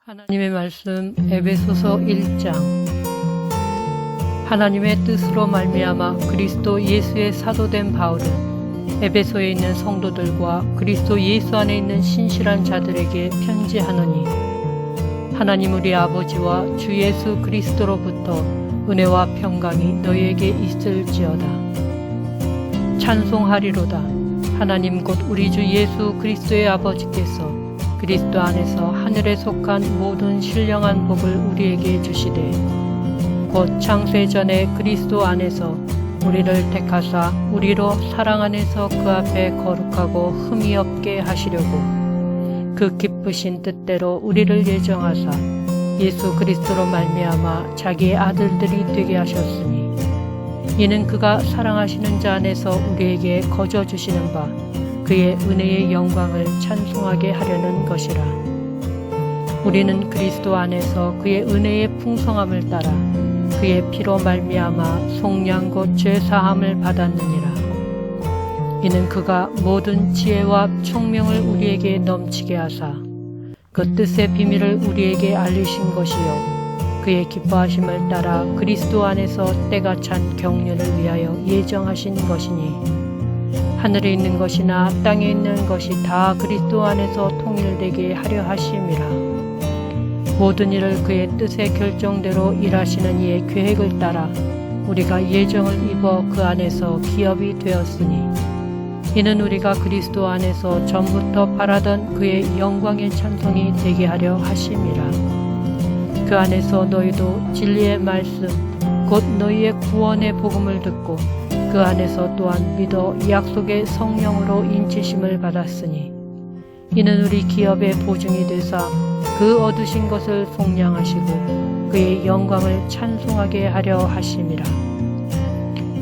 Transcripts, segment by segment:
하나님의 말씀 에베소서 1장. 하나님의 뜻으로 말미암아 그리스도 예수의 사도된 바울은 에베소에 있는 성도들과 그리스도 예수 안에 있는 신실한 자들에게 편지하노니, 하나님 우리 아버지와 주 예수 그리스도로부터 은혜와 평강이 너희에게 있을지어다. 찬송하리로다. 하나님 곧 우리 주 예수 그리스도의 아버지께서 그리스도 안에서 하늘에 속한 모든 신령한 복을 우리에게 주시되, 곧 창세 전에 그리스도 안에서 우리를 택하사 우리로 사랑 안에서 그 앞에 거룩하고 흠이 없게 하시려고 그 기쁘신 뜻대로 우리를 예정하사 예수 그리스도로 말미암아 자기의 아들들이 되게 하셨으니, 이는 그가 사랑하시는 자 안에서 우리에게 거저 주시는 바 그의 은혜의 영광을 찬송하게 하려는 것이라. 우리는 그리스도 안에서 그의 은혜의 풍성함을 따라 그의 피로 말미암아 속량 곧 죄사함을 받았느니라. 이는 그가 모든 지혜와 총명을 우리에게 넘치게 하사 그 뜻의 비밀을 우리에게 알리신 것이요, 그의 기뻐하심을 따라 그리스도 안에서 때가 찬 경륜을 위하여 예정하신 것이니, 하늘에 있는 것이나 땅에 있는 것이 다 그리스도 안에서 통일되게 하려 하심이라. 모든 일을 그의 뜻의 결정대로 일하시는 이의 계획을 따라 우리가 예정을 입어 그 안에서 기업이 되었으니, 이는 우리가 그리스도 안에서 전부터 바라던 그의 영광의 찬송이 되게 하려 하심이라. 그 안에서 너희도 진리의 말씀 곧 너희의 구원의 복음을 듣고 그 안에서 또한 믿어 약속의 성령으로 인치심을 받았으니, 이는 우리 기업의 보증이 되사 그 얻으신 것을 속량하시고 그의 영광을 찬송하게 하려 하심이라.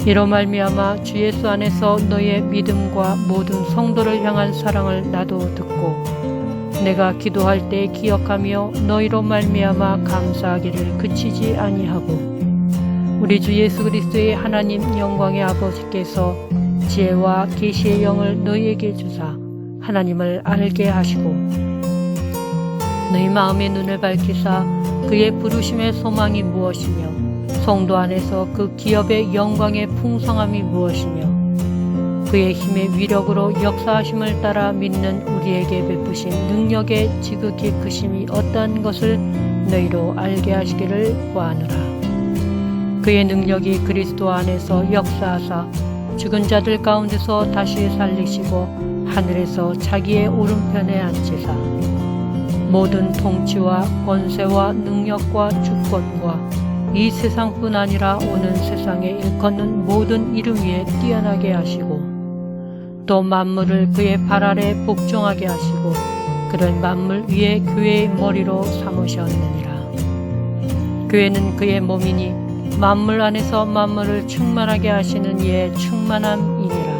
이로 말미암아 주 예수 안에서 너희의 믿음과 모든 성도를 향한 사랑을 나도 듣고 내가 기도할 때 기억하며 너희로 말미암아 감사하기를 그치지 아니하고, 우리 주 예수 그리스도의 하나님 영광의 아버지께서 지혜와 계시의 영을 너희에게 주사 하나님을 알게 하시고, 너희 마음의 눈을 밝히사 그의 부르심의 소망이 무엇이며 성도 안에서 그 기업의 영광의 풍성함이 무엇이며 그의 힘의 위력으로 역사하심을 따라 믿는 우리에게 베푸신 능력의 지극히 크심이 어떠한 것을 너희로 알게 하시기를 구하노라. 그의 능력이 그리스도 안에서 역사하사 죽은 자들 가운데서 다시 살리시고 하늘에서 자기의 오른편에 앉히사 모든 통치와 권세와 능력과 주권과 이 세상뿐 아니라 오는 세상에 일컫는 모든 이름 위에 뛰어나게 하시고, 또 만물을 그의 발 아래 복종하게 하시고 그를 만물 위에 교회의 머리로 삼으셨느니라. 교회는 그의 몸이니 만물 안에서 만물을 충만하게 하시는 이의 충만함이니라.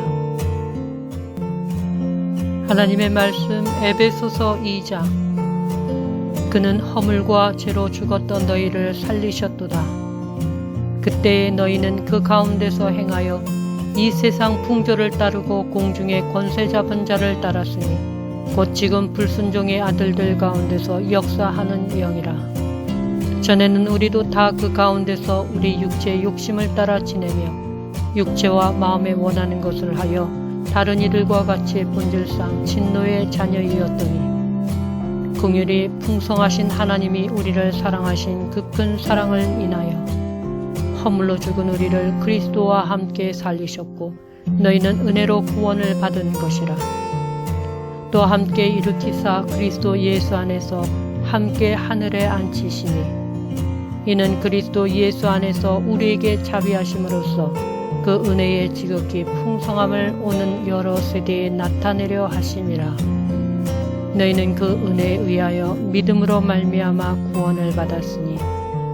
하나님의 말씀 에베소서 2장. 그는 허물과 죄로 죽었던 너희를 살리셨도다. 그때에 너희는 그 가운데서 행하여 이 세상 풍조를 따르고 공중의 권세 잡은 자를 따랐으니, 곧 지금 불순종의 아들들 가운데서 역사하는 영이라. 전에는 우리도 다 그 가운데서 우리 육체의 욕심을 따라 지내며 육체와 마음에 원하는 것을 하여 다른 이들과 같이 본질상 진노의 자녀이었더니, 긍휼이 풍성하신 하나님이 우리를 사랑하신 그 큰 사랑을 인하여 허물로 죽은 우리를 그리스도와 함께 살리셨고 너희는 은혜로 구원을 받은 것이라. 또 함께 일으키사 그리스도 예수 안에서 함께 하늘에 앉히시니, 이는 그리스도 예수 안에서 우리에게 자비하심으로써 그 은혜의 지극히 풍성함을 오는 여러 세대에 나타내려 하심이라. 너희는 그 은혜에 의하여 믿음으로 말미암아 구원을 받았으니,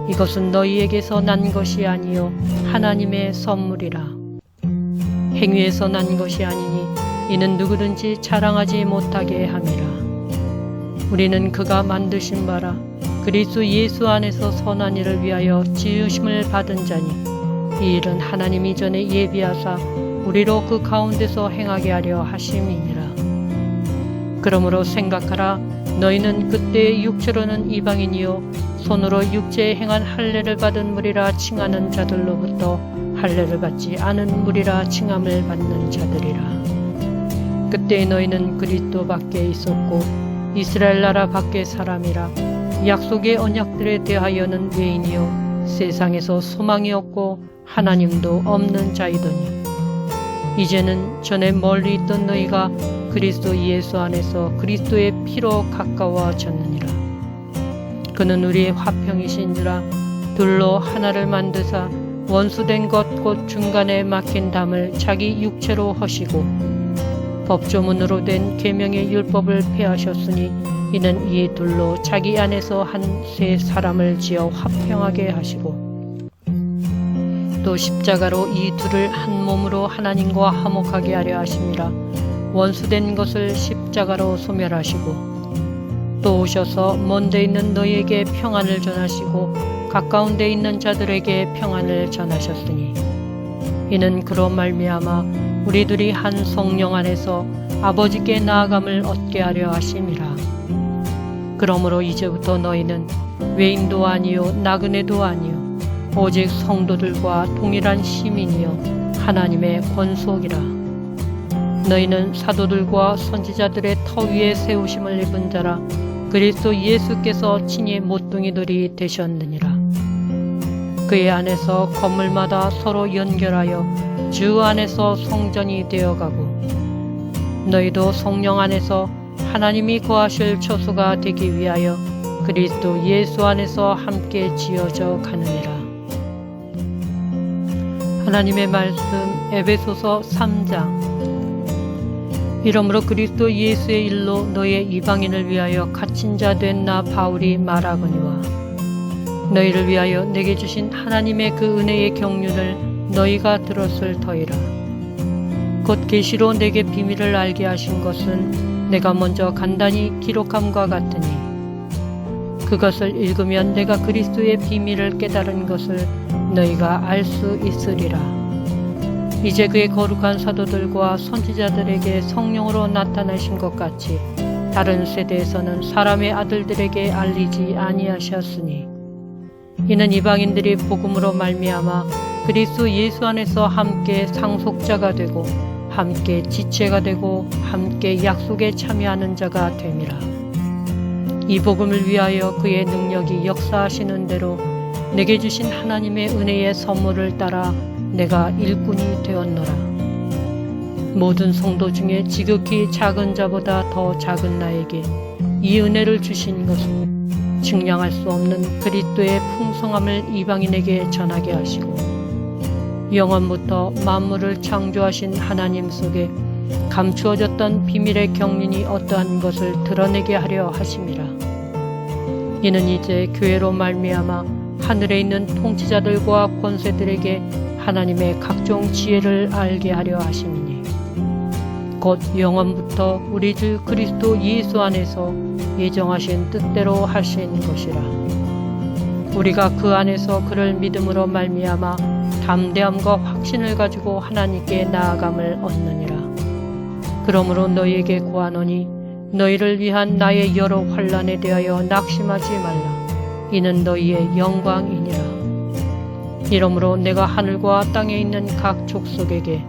이것은 너희에게서 난 것이 아니요 하나님의 선물이라. 행위에서 난 것이 아니니 이는 누구든지 자랑하지 못하게 함이라. 우리는 그가 만드신 바라 그리스도 예수 안에서 선한 일을 위하여 지으심을 받은 자니, 이 일은 하나님이 전에 예비하사 우리로 그 가운데서 행하게 하려 하심이니라. 그러므로 생각하라. 너희는 그때 육체로는 이방인이요 손으로 육체에 행한 할례를 받은 무리라 칭하는 자들로부터 할례를 받지 않은 무리라 칭함을 받는 자들이라. 그때 너희는 그리스도 밖에 있었고 이스라엘 나라 밖의 사람이라. 약속의 언약들에 대하여는 외인이요 세상에서 소망이 없고 하나님도 없는 자이더니 이제는 전에 멀리 있던 너희가 그리스도 예수 안에서 그리스도의 피로 가까워졌느니라. 그는 우리의 화평이신지라 둘로 하나를 만드사 원수된 것 곧 중간에 막힌 담을 자기 육체로 허시고 법조문으로 된 계명의 율법을 폐하셨으니 이는 이 둘로 자기 안에서 한 새 사람을 지어 화평하게 하시고 또 십자가로 이 둘을 한 몸으로 하나님과 화목하게 하려 하심이라. 원수된 것을 십자가로 소멸하시고 또 오셔서 먼 데 있는 너희에게 평안을 전하시고 가까운 데 있는 자들에게 평안을 전하셨으니 이는 그로 말미암아 우리들이 한 성령 안에서 아버지께 나아감을 얻게 하려 하심이라. 그러므로 이제부터 너희는 외인도 아니요 나그네도 아니요 오직 성도들과 동일한 시민이요 하나님의 권속이라. 너희는 사도들과 선지자들의 터 위에 세우심을 입은 자라. 그리스도 예수께서 친히 모퉁이들이 되셨느니라. 그의 안에서 건물마다 서로 연결하여 주 안에서 성전이 되어가고 너희도 성령 안에서 하나님이 거하실 처소가 되기 위하여 그리스도 예수 안에서 함께 지어져 가느니라. 하나님의 말씀 에베소서 3장. 이러므로 그리스도 예수의 일로 너희의 이방인을 위하여 갇힌 자 된 나 바울이 말하거니와 너희를 위하여 내게 주신 하나님의 그 은혜의 경륜을 너희가 들었을 터이라. 곧 계시로 내게 비밀을 알게 하신 것은 내가 먼저 간단히 기록함과 같으니 그것을 읽으면 내가 그리스도의 비밀을 깨달은 것을 너희가 알 수 있으리라. 이제 그의 거룩한 사도들과 선지자들에게 성령으로 나타나신 것 같이 다른 세대에서는 사람의 아들들에게 알리지 아니하셨으니 이는 이방인들이 복음으로 말미암아 그리스도 예수 안에서 함께 상속자가 되고 함께 지체가 되고 함께 약속에 참여하는 자가 됨이라. 이 복음을 위하여 그의 능력이 역사하시는 대로 내게 주신 하나님의 은혜의 선물을 따라 내가 일꾼이 되었노라. 모든 성도 중에 지극히 작은 자보다 더 작은 나에게 이 은혜를 주신 것은 증량할 수 없는 그리스도의 풍성함을 이방인에게 전하게 하시고 영원부터 만물을 창조하신 하나님 속에 감추어졌던 비밀의 경륜이 어떠한 것을 드러내게 하려 하심이라. 이는 이제 교회로 말미암아 하늘에 있는 통치자들과 권세들에게 하나님의 각종 지혜를 알게 하려 하심이니 곧 영원부터 우리 주 그리스도 예수 안에서 예정하신 뜻대로 하신 것이라. 우리가 그 안에서 그를 믿음으로 말미암아 담대함과 확신을 가지고 하나님께 나아감을 얻느니라. 그러므로 너희에게 고하노니 너희를 위한 나의 여러 환난에 대하여 낙심하지 말라. 이는 너희의 영광이니라. 이러므로 내가 하늘과 땅에 있는 각 족속에게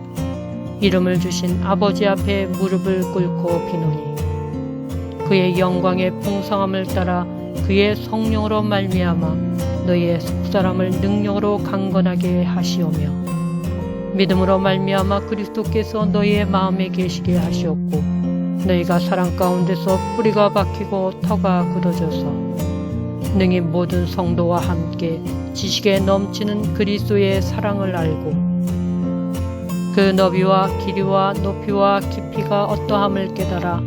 이름을 주신 아버지 앞에 무릎을 꿇고 비노니 그의 영광의 풍성함을 따라 그의 성령으로 말미암아 너희의 속사람을 능력으로 강건하게 하시오며 믿음으로 말미암아 그리스도께서 너희의 마음에 계시게 하시었고 너희가 사랑 가운데서 뿌리가 박히고 터가 굳어져서 능히 모든 성도와 함께 지식에 넘치는 그리스도의 사랑을 알고 그 너비와 길이와 높이와 깊이가 어떠함을 깨달아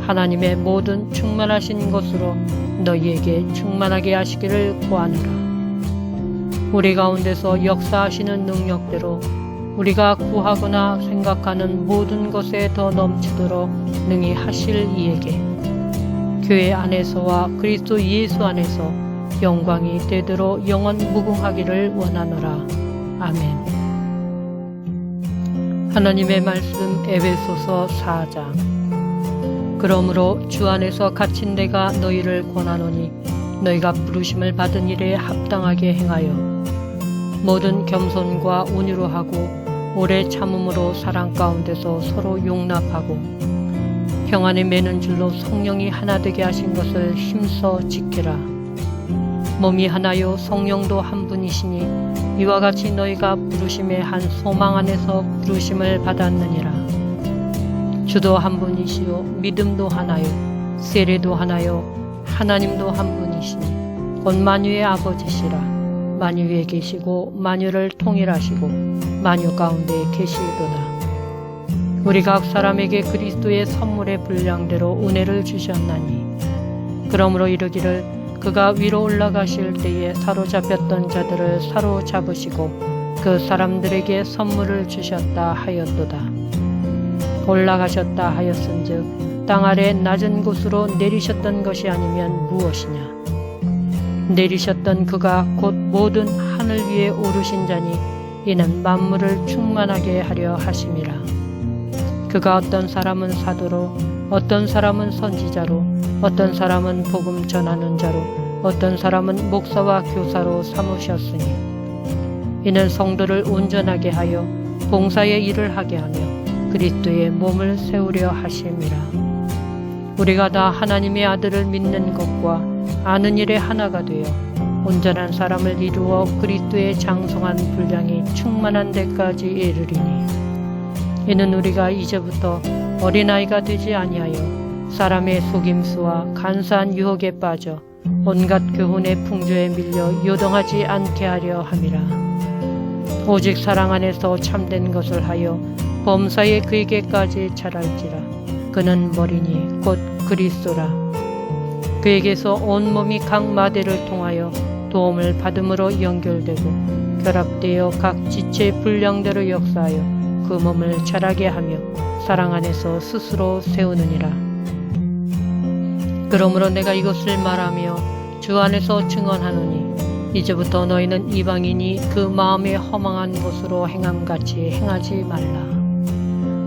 하나님의 모든 충만하신 것으로 너희에게 충만하게 하시기를 구하노라. 우리 가운데서 역사하시는 능력대로 우리가 구하거나 생각하는 모든 것에 더 넘치도록 능히 하실 이에게 교회 안에서와 그리스도 예수 안에서 영광이 되도록 영원 무궁하기를 원하노라. 아멘. 하나님의 말씀 에베소서 4장. 그러므로 주 안에서 갇힌 내가 너희를 권하노니 너희가 부르심을 받은 일에 합당하게 행하여 모든 겸손과 온유로 하고 오래 참음으로 사랑 가운데서 서로 용납하고 평안에 매는 줄로 성령이 하나 되게 하신 것을 힘써 지키라. 몸이 하나요 성령도 한 분이시니 이와 같이 너희가 부르심의 한 소망 안에서 부르심을 받았느니라. 주도 한 분이시요 믿음도 하나요 세례도 하나요 하나님도 한 분이시니 곧 만유의 아버지시라. 만유 위에 계시고 만유를 통일하시고 만유 가운데 계시도다. 우리 각 사람에게 그리스도의 선물의 분량대로 은혜를 주셨나니 그러므로 이르기를 그가 위로 올라가실 때에 사로잡혔던 자들을 사로잡으시고 그 사람들에게 선물을 주셨다 하였도다. 올라가셨다 하였은즉 땅 아래 낮은 곳으로 내리셨던 것이 아니면 무엇이냐. 내리셨던 그가 곧 모든 하늘 위에 오르신 자니 이는 만물을 충만하게 하려 하심이라. 그가 어떤 사람은 사도로 어떤 사람은 선지자로 어떤 사람은 복음 전하는 자로 어떤 사람은 목사와 교사로 삼으셨으니 이는 성도를 온전하게 하여 봉사의 일을 하게 하며 그리스도의 몸을 세우려 하심이라. 우리가 다 하나님의 아들을 믿는 것과 아는 일에 하나가 되어 온전한 사람을 이루어 그리스도의 장성한 분량이 충만한 데까지 이르리니 이는 우리가 이제부터 어린아이가 되지 아니하여 사람의 속임수와 간사한 유혹에 빠져 온갖 교훈의 풍조에 밀려 요동하지 않게 하려 함이라. 오직 사랑 안에서 참된 것을 하여 범사에 그에게까지 자랄지라. 그는 머리니 곧 그리스도라. 그에게서 온몸이 각 마대를 통하여 도움을 받음으로 연결되고 결합되어 각 지체의 분량대로 역사하여 그 몸을 자라게 하며 사랑 안에서 스스로 세우느니라. 그러므로 내가 이것을 말하며 주 안에서 증언하노니 이제부터 너희는 이방인이 그 마음에 허망한 것으로 행함같이 행하지 말라.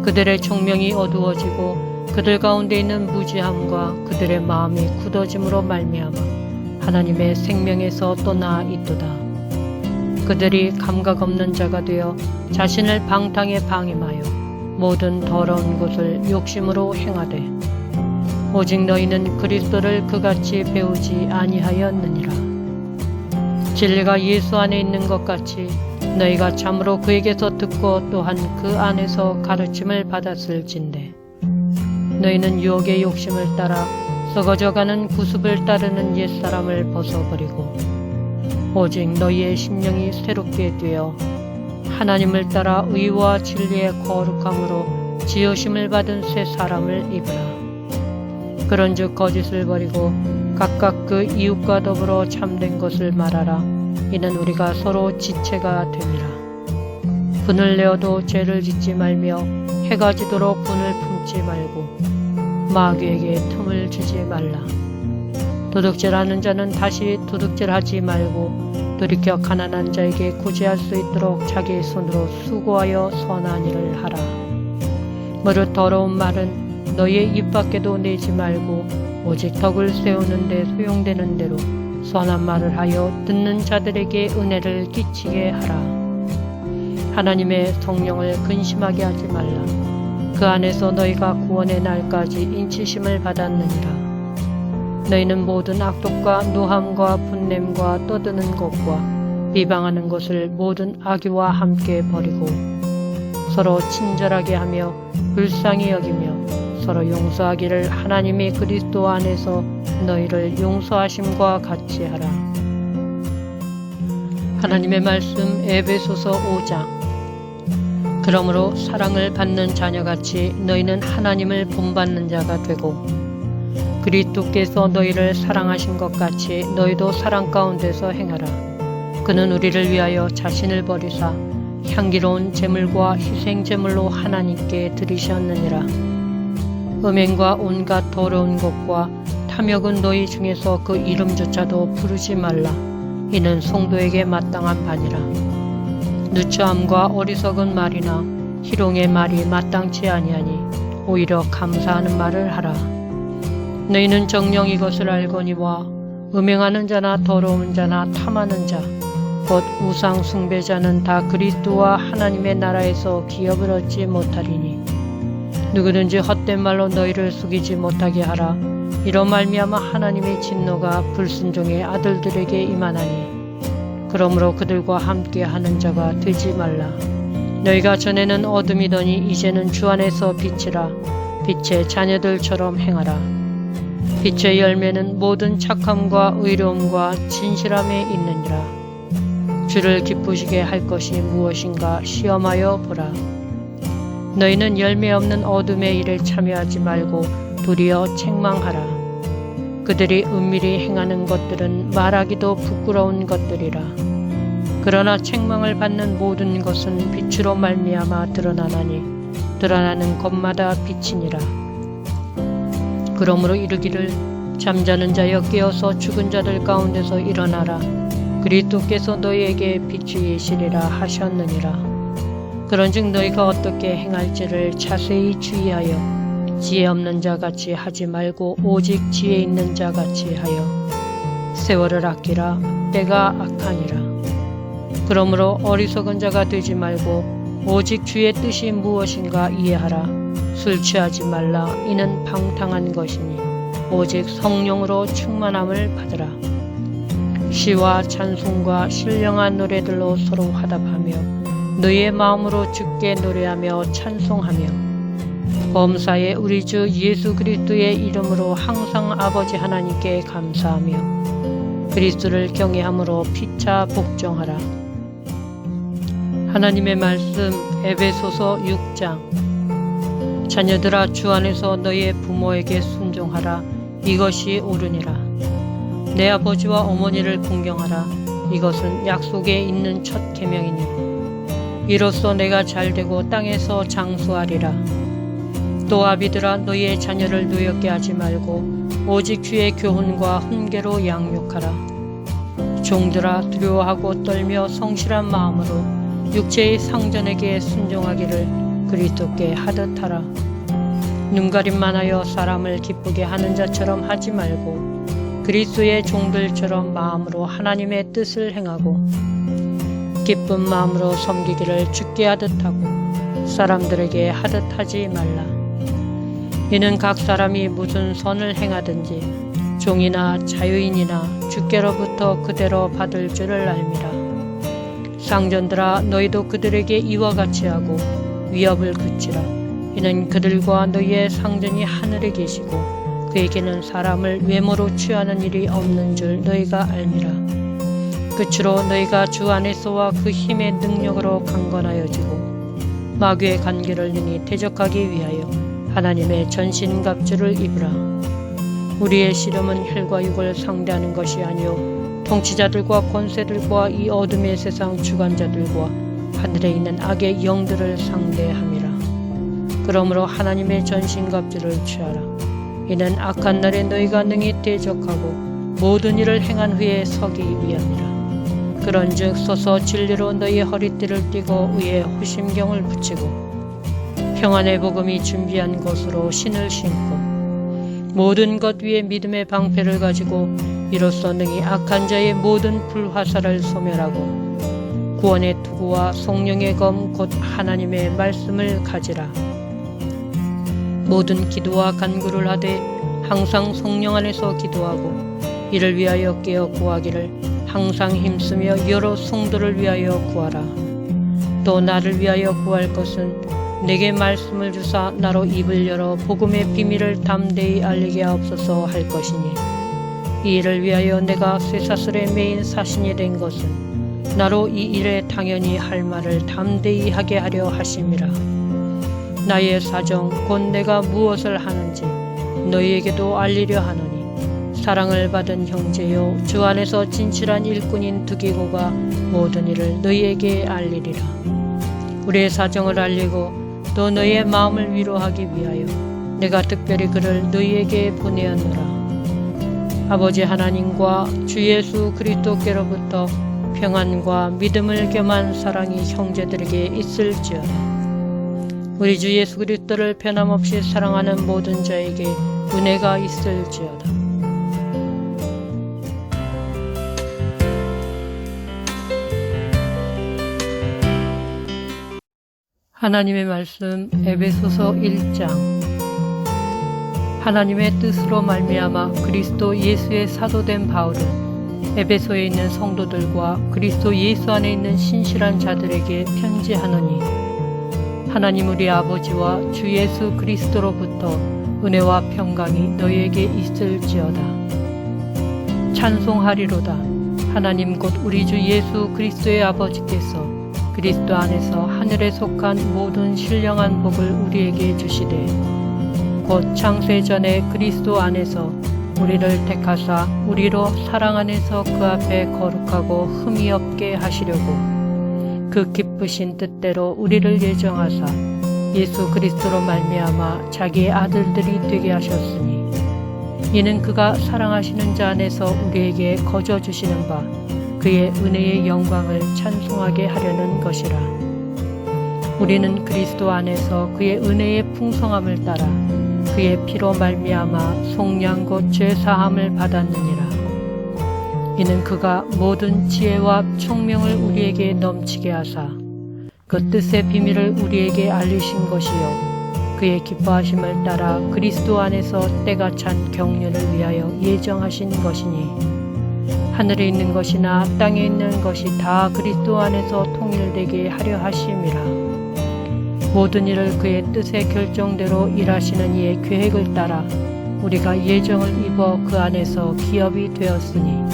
그들의 총명이 어두워지고 그들 가운데 있는 무지함과 그들의 마음이 굳어짐으로 말미암아 하나님의 생명에서 떠나 있도다. 그들이 감각 없는 자가 되어 자신을 방탕에 방임하여 모든 더러운 것을 욕심으로 행하되 오직 너희는 그리스도를 그같이 배우지 아니하였느니라. 진리가 예수 안에 있는 것 같이 너희가 참으로 그에게서 듣고 또한 그 안에서 가르침을 받았을진데 너희는 유혹의 욕심을 따라 썩어져가는 구습을 따르는 옛사람을 벗어버리고 오직 너희의 심령이 새롭게 되어 하나님을 따라 의와 진리의 거룩함으로 지으심을 받은 새 사람을 입으라. 그런즉 거짓을 버리고 각각 그 이웃과 더불어 참된 것을 말하라. 이는 우리가 서로 지체가 됨이라. 분을 내어도 죄를 짓지 말며 해가 지도록 분을 품지 말고 마귀에게 틈을 주지 말라. 도둑질하는 자는 다시 도둑질하지 말고 돌이켜 가난한 자에게 구제할 수 있도록 자기 손으로 수고하여 선한 일을 하라. 무릇 더러운 말은 너희의 입 밖에도 내지 말고 오직 덕을 세우는 데 소용되는 대로 선한 말을 하여 듣는 자들에게 은혜를 끼치게 하라. 하나님의 성령을 근심하게 하지 말라. 그 안에서 너희가 구원의 날까지 인치심을 받았느니라. 너희는 모든 악독과 노함과 분냄과 떠드는 것과 비방하는 것을 모든 악의와 함께 버리고 서로 친절하게 하며 불쌍히 여기며 서로 용서하기를 하나님의 그리스도 안에서 너희를 용서하심과 같이 하라. 하나님의 말씀 에베소서 5장. 그러므로 사랑을 받는 자녀같이 너희는 하나님을 본받는 자가 되고 그리스도께서 너희를 사랑하신 것 같이 너희도 사랑 가운데서 행하라. 그는 우리를 위하여 자신을 버리사 향기로운 제물과 희생제물로 하나님께 드리셨느니라. 음행과 온갖 더러운 것과 탐욕은 너희 중에서 그 이름조차도 부르지 말라. 이는 성도에게 마땅한 바니라. 누추함과 어리석은 말이나 희롱의 말이 마땅치 아니하니 오히려 감사하는 말을 하라. 너희는 정녕 이것을 알거니와 음행하는 자나 더러운 자나 탐하는 자 곧 우상 숭배자는 다 그리스도와 하나님의 나라에서 기업을 얻지 못하리니 누구든지 헛된 말로 너희를 속이지 못하게 하라. 이로 말미암아 하나님의 진노가 불순종의 아들들에게 임하나니 그러므로 그들과 함께 하는 자가 되지 말라. 너희가 전에는 어둠이더니 이제는 주 안에서 빛이라. 빛의 자녀들처럼 행하라. 빛의 열매는 모든 착함과 의로움과 진실함에 있느니라. 주를 기쁘시게 할 것이 무엇인가 시험하여 보라. 너희는 열매 없는 어둠의 일에 참여하지 말고 도리어 책망하라. 그들이 은밀히 행하는 것들은 말하기도 부끄러운 것들이라. 그러나 책망을 받는 모든 것은 빛으로 말미암아 드러나나니 드러나는 것마다 빛이니라. 그러므로 이르기를 잠자는 자여 깨어서 죽은 자들 가운데서 일어나라. 그리스도께서 너희에게 빛이시리라 하셨느니라. 그런즉 너희가 어떻게 행할지를 자세히 주의하여 지혜 없는 자같이 하지 말고 오직 지혜 있는 자같이 하여 세월을 아끼라. 때가 악하니라. 그러므로 어리석은 자가 되지 말고 오직 주의 뜻이 무엇인가 이해하라. 술 취하지 말라. 이는 방탕한 것이니 오직 성령으로 충만함을 받으라. 시와 찬송과 신령한 노래들로 서로 화답하며 너희의 마음으로 주께 노래하며 찬송하며 범사에 우리 주 예수 그리스도의 이름으로 항상 아버지 하나님께 감사하며 그리스도를 경외함으로 피차 복종하라. 하나님의 말씀 에베소서 6장. 자녀들아 주 안에서 너희의 부모에게 순종하라. 이것이 옳으니라. 내 아버지와 어머니를 공경하라. 이것은 약속에 있는 첫 계명이니 이로써 내가 잘되고 땅에서 장수하리라. 또 아비들아 너희의 자녀를 노엽게 하지 말고 오직 주의 교훈과 훈계로 양육하라. 종들아 두려워하고 떨며 성실한 마음으로 육체의 상전에게 순종하기를 그리스도께 하듯 하라. 눈가림만 하여 사람을 기쁘게 하는 자처럼 하지 말고 그리스도의 종들처럼 마음으로 하나님의 뜻을 행하고 기쁜 마음으로 섬기기를 주께 하듯 하고 사람들에게 하듯 하지 말라. 이는 각 사람이 무슨 선을 행하든지 종이나 자유인이나 주께로부터 그대로 받을 줄을 알미라. 상전들아 너희도 그들에게 이와 같이 하고 위협을 그치라. 이는 그들과 너희의 상전이 하늘에 계시고 그에게는 사람을 외모로 취하는 일이 없는 줄 너희가 알미라. 끝으로 너희가 주 안에서와 그 힘의 능력으로 강건하여지고 마귀의 관계를 능히 대적하기 위하여 하나님의 전신갑주를 입으라. 우리의 씨름은 혈과 육을 상대하는 것이 아니요 통치자들과 권세들과 이 어둠의 세상 주관자들과 하늘에 있는 악의 영들을 상대함이라. 그러므로 하나님의 전신갑주를 취하라. 이는 악한 날에 너희가 능히 대적하고 모든 일을 행한 후에 서기 위함이라. 그런즉 서서 진리로 너희의 허리띠를 띠고 의에 호심경을 붙이고 평안의 복음이 준비한 것으로 신을 신고 모든 것 위에 믿음의 방패를 가지고 이로써 능히 악한 자의 모든 불화살을 소멸하고 구원의 투구와 성령의 검 곧 하나님의 말씀을 가지라. 모든 기도와 간구를 하되 항상 성령 안에서 기도하고 이를 위하여 깨어 구하기를 항상 힘쓰며 여러 성도를 위하여 구하라. 또 나를 위하여 구할 것은 내게 말씀을 주사 나로 입을 열어 복음의 비밀을 담대히 알리게 하옵소서 할 것이니 이 일을 위하여 내가 쇠사슬에 매인 사신이 된 것은 나로 이 일에 당연히 할 말을 담대히 하게 하려 하심이라. 나의 사정 곧 내가 무엇을 하는지 너희에게도 알리려 하노니 사랑을 받은 형제요 주 안에서 진실한 일꾼인 두기고가 모든 일을 너희에게 알리리라. 우리의 사정을 알리고 또 너희의 마음을 위로하기 위하여 내가 특별히 그를 너희에게 보내었노라. 아버지 하나님과 주 예수 그리스도께로부터 평안과 믿음을 겸한 사랑이 형제들에게 있을지어다. 우리 주 예수 그리스도를 변함없이 사랑하는 모든 자에게 은혜가 있을지어다. 하나님의 말씀 에베소서 1장. 하나님의 뜻으로 말미암아 그리스도 예수의 사도된 바울은 에베소에 있는 성도들과 그리스도 예수 안에 있는 신실한 자들에게 편지하노니, 하나님 우리 아버지와 주 예수 그리스도로부터 은혜와 평강이 너희에게 있을지어다. 찬송하리로다. 하나님 곧 우리 주 예수 그리스도의 아버지께서 그리스도 안에서 하늘에 속한 모든 신령한 복을 우리에게 주시되, 곧 창세전에 그리스도 안에서 우리를 택하사 우리로 사랑 안에서 그 앞에 거룩하고 흠이 없게 하시려고 그 기쁘신 뜻대로 우리를 예정하사 예수 그리스도로 말미암아 자기의 아들들이 되게 하셨으니, 이는 그가 사랑하시는 자 안에서 우리에게 거저 주시는 바 그의 은혜의 영광을 찬송하게 하려는 것이라. 우리는 그리스도 안에서 그의 은혜의 풍성함을 따라 그의 피로 말미암아 속량 곧 죄사함을 받았느니라. 이는 그가 모든 지혜와 총명을 우리에게 넘치게 하사 그 뜻의 비밀을 우리에게 알리신 것이요, 그의 기뻐하심을 따라 그리스도 안에서 때가 찬 경륜을 위하여 예정하신 것이니, 하늘에 있는 것이나 땅에 있는 것이 다 그리스도 안에서 통일되게 하려 하심이라. 모든 일을 그의 뜻의 결정대로 일하시는 이의 계획을 따라 우리가 예정을 입어 그 안에서 기업이 되었으니,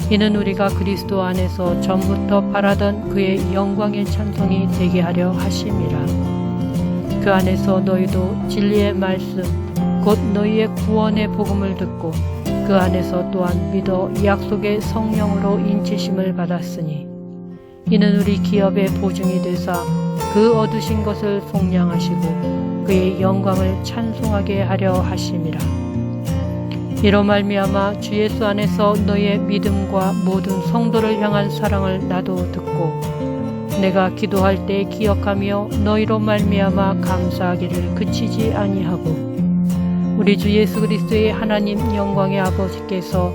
이는 우리가 그리스도 안에서 전부터 바라던 그의 영광의 찬송이 되게 하려 하심이라. 그 안에서 너희도 진리의 말씀 곧 너희의 구원의 복음을 듣고 그 안에서 또한 믿어 약속의 성령으로 인치심을 받았으니, 이는 우리 기업의 보증이 되사 그 얻으신 것을 속량하시고 그의 영광을 찬송하게 하려 하심이라. 이로 말미암아 주 예수 안에서 너희의 믿음과 모든 성도를 향한 사랑을 나도 듣고 내가 기도할 때 기억하며 너희로 말미암아 감사하기를 그치지 아니하고, 우리 주 예수 그리스도의 하나님 영광의 아버지께서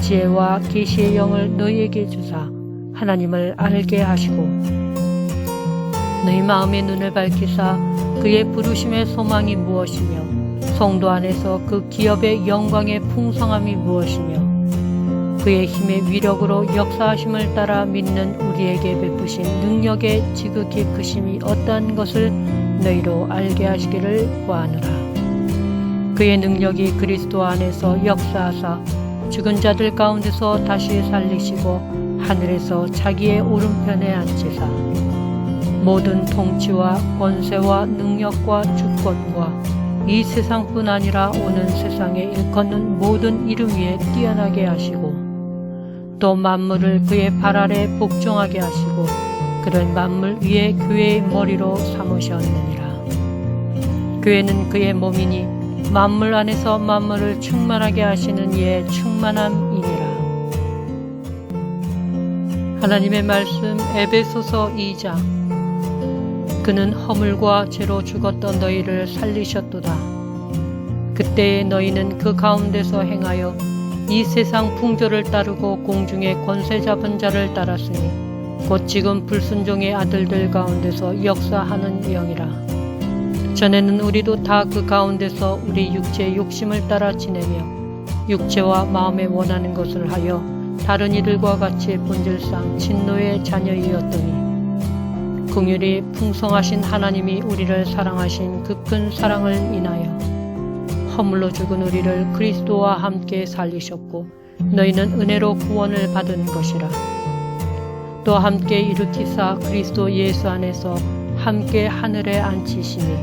지혜와 계시의 영을 너희에게 주사 하나님을 알게 하시고, 너희 마음의 눈을 밝히사 그의 부르심의 소망이 무엇이며 성도 안에서 그 기업의 영광의 풍성함이 무엇이며 그의 힘의 위력으로 역사하심을 따라 믿는 우리에게 베푸신 능력의 지극히 크심이 어떠한 것을 너희로 알게 하시기를 구하노라. 그의 능력이 그리스도 안에서 역사하사 죽은 자들 가운데서 다시 살리시고 하늘에서 자기의 오른편에 앉히사 모든 통치와 권세와 능력과 주권과 이 세상뿐 아니라 오는 세상에 일컫는 모든 이름 위에 뛰어나게 하시고, 또 만물을 그의 발 아래 복종하게 하시고 그런 만물 위에 교회의 머리로 삼으셨느니라. 교회는 그의 몸이니 만물 안에서 만물을 충만하게 하시는 이의 충만함이니라. 하나님의 말씀 에베소서 2장. 그는 허물과 죄로 죽었던 너희를 살리셨도다. 그때에 너희는 그 가운데서 행하여 이 세상 풍조를 따르고 공중의 권세 잡은 자를 따랐으니 곧 지금 불순종의 아들들 가운데서 역사하는 영이라. 전에는 우리도 다 그 가운데서 우리 육체의 욕심을 따라 지내며 육체와 마음에 원하는 것을 하여 다른 이들과 같이 본질상 진노의 자녀이었더니, 긍휼이 풍성하신 하나님이 우리를 사랑하신 그 큰 사랑을 인하여 허물로 죽은 우리를 그리스도와 함께 살리셨고 너희는 은혜로 구원을 받은 것이라. 또 함께 일으키사 그리스도 예수 안에서 함께 하늘에 앉히시니,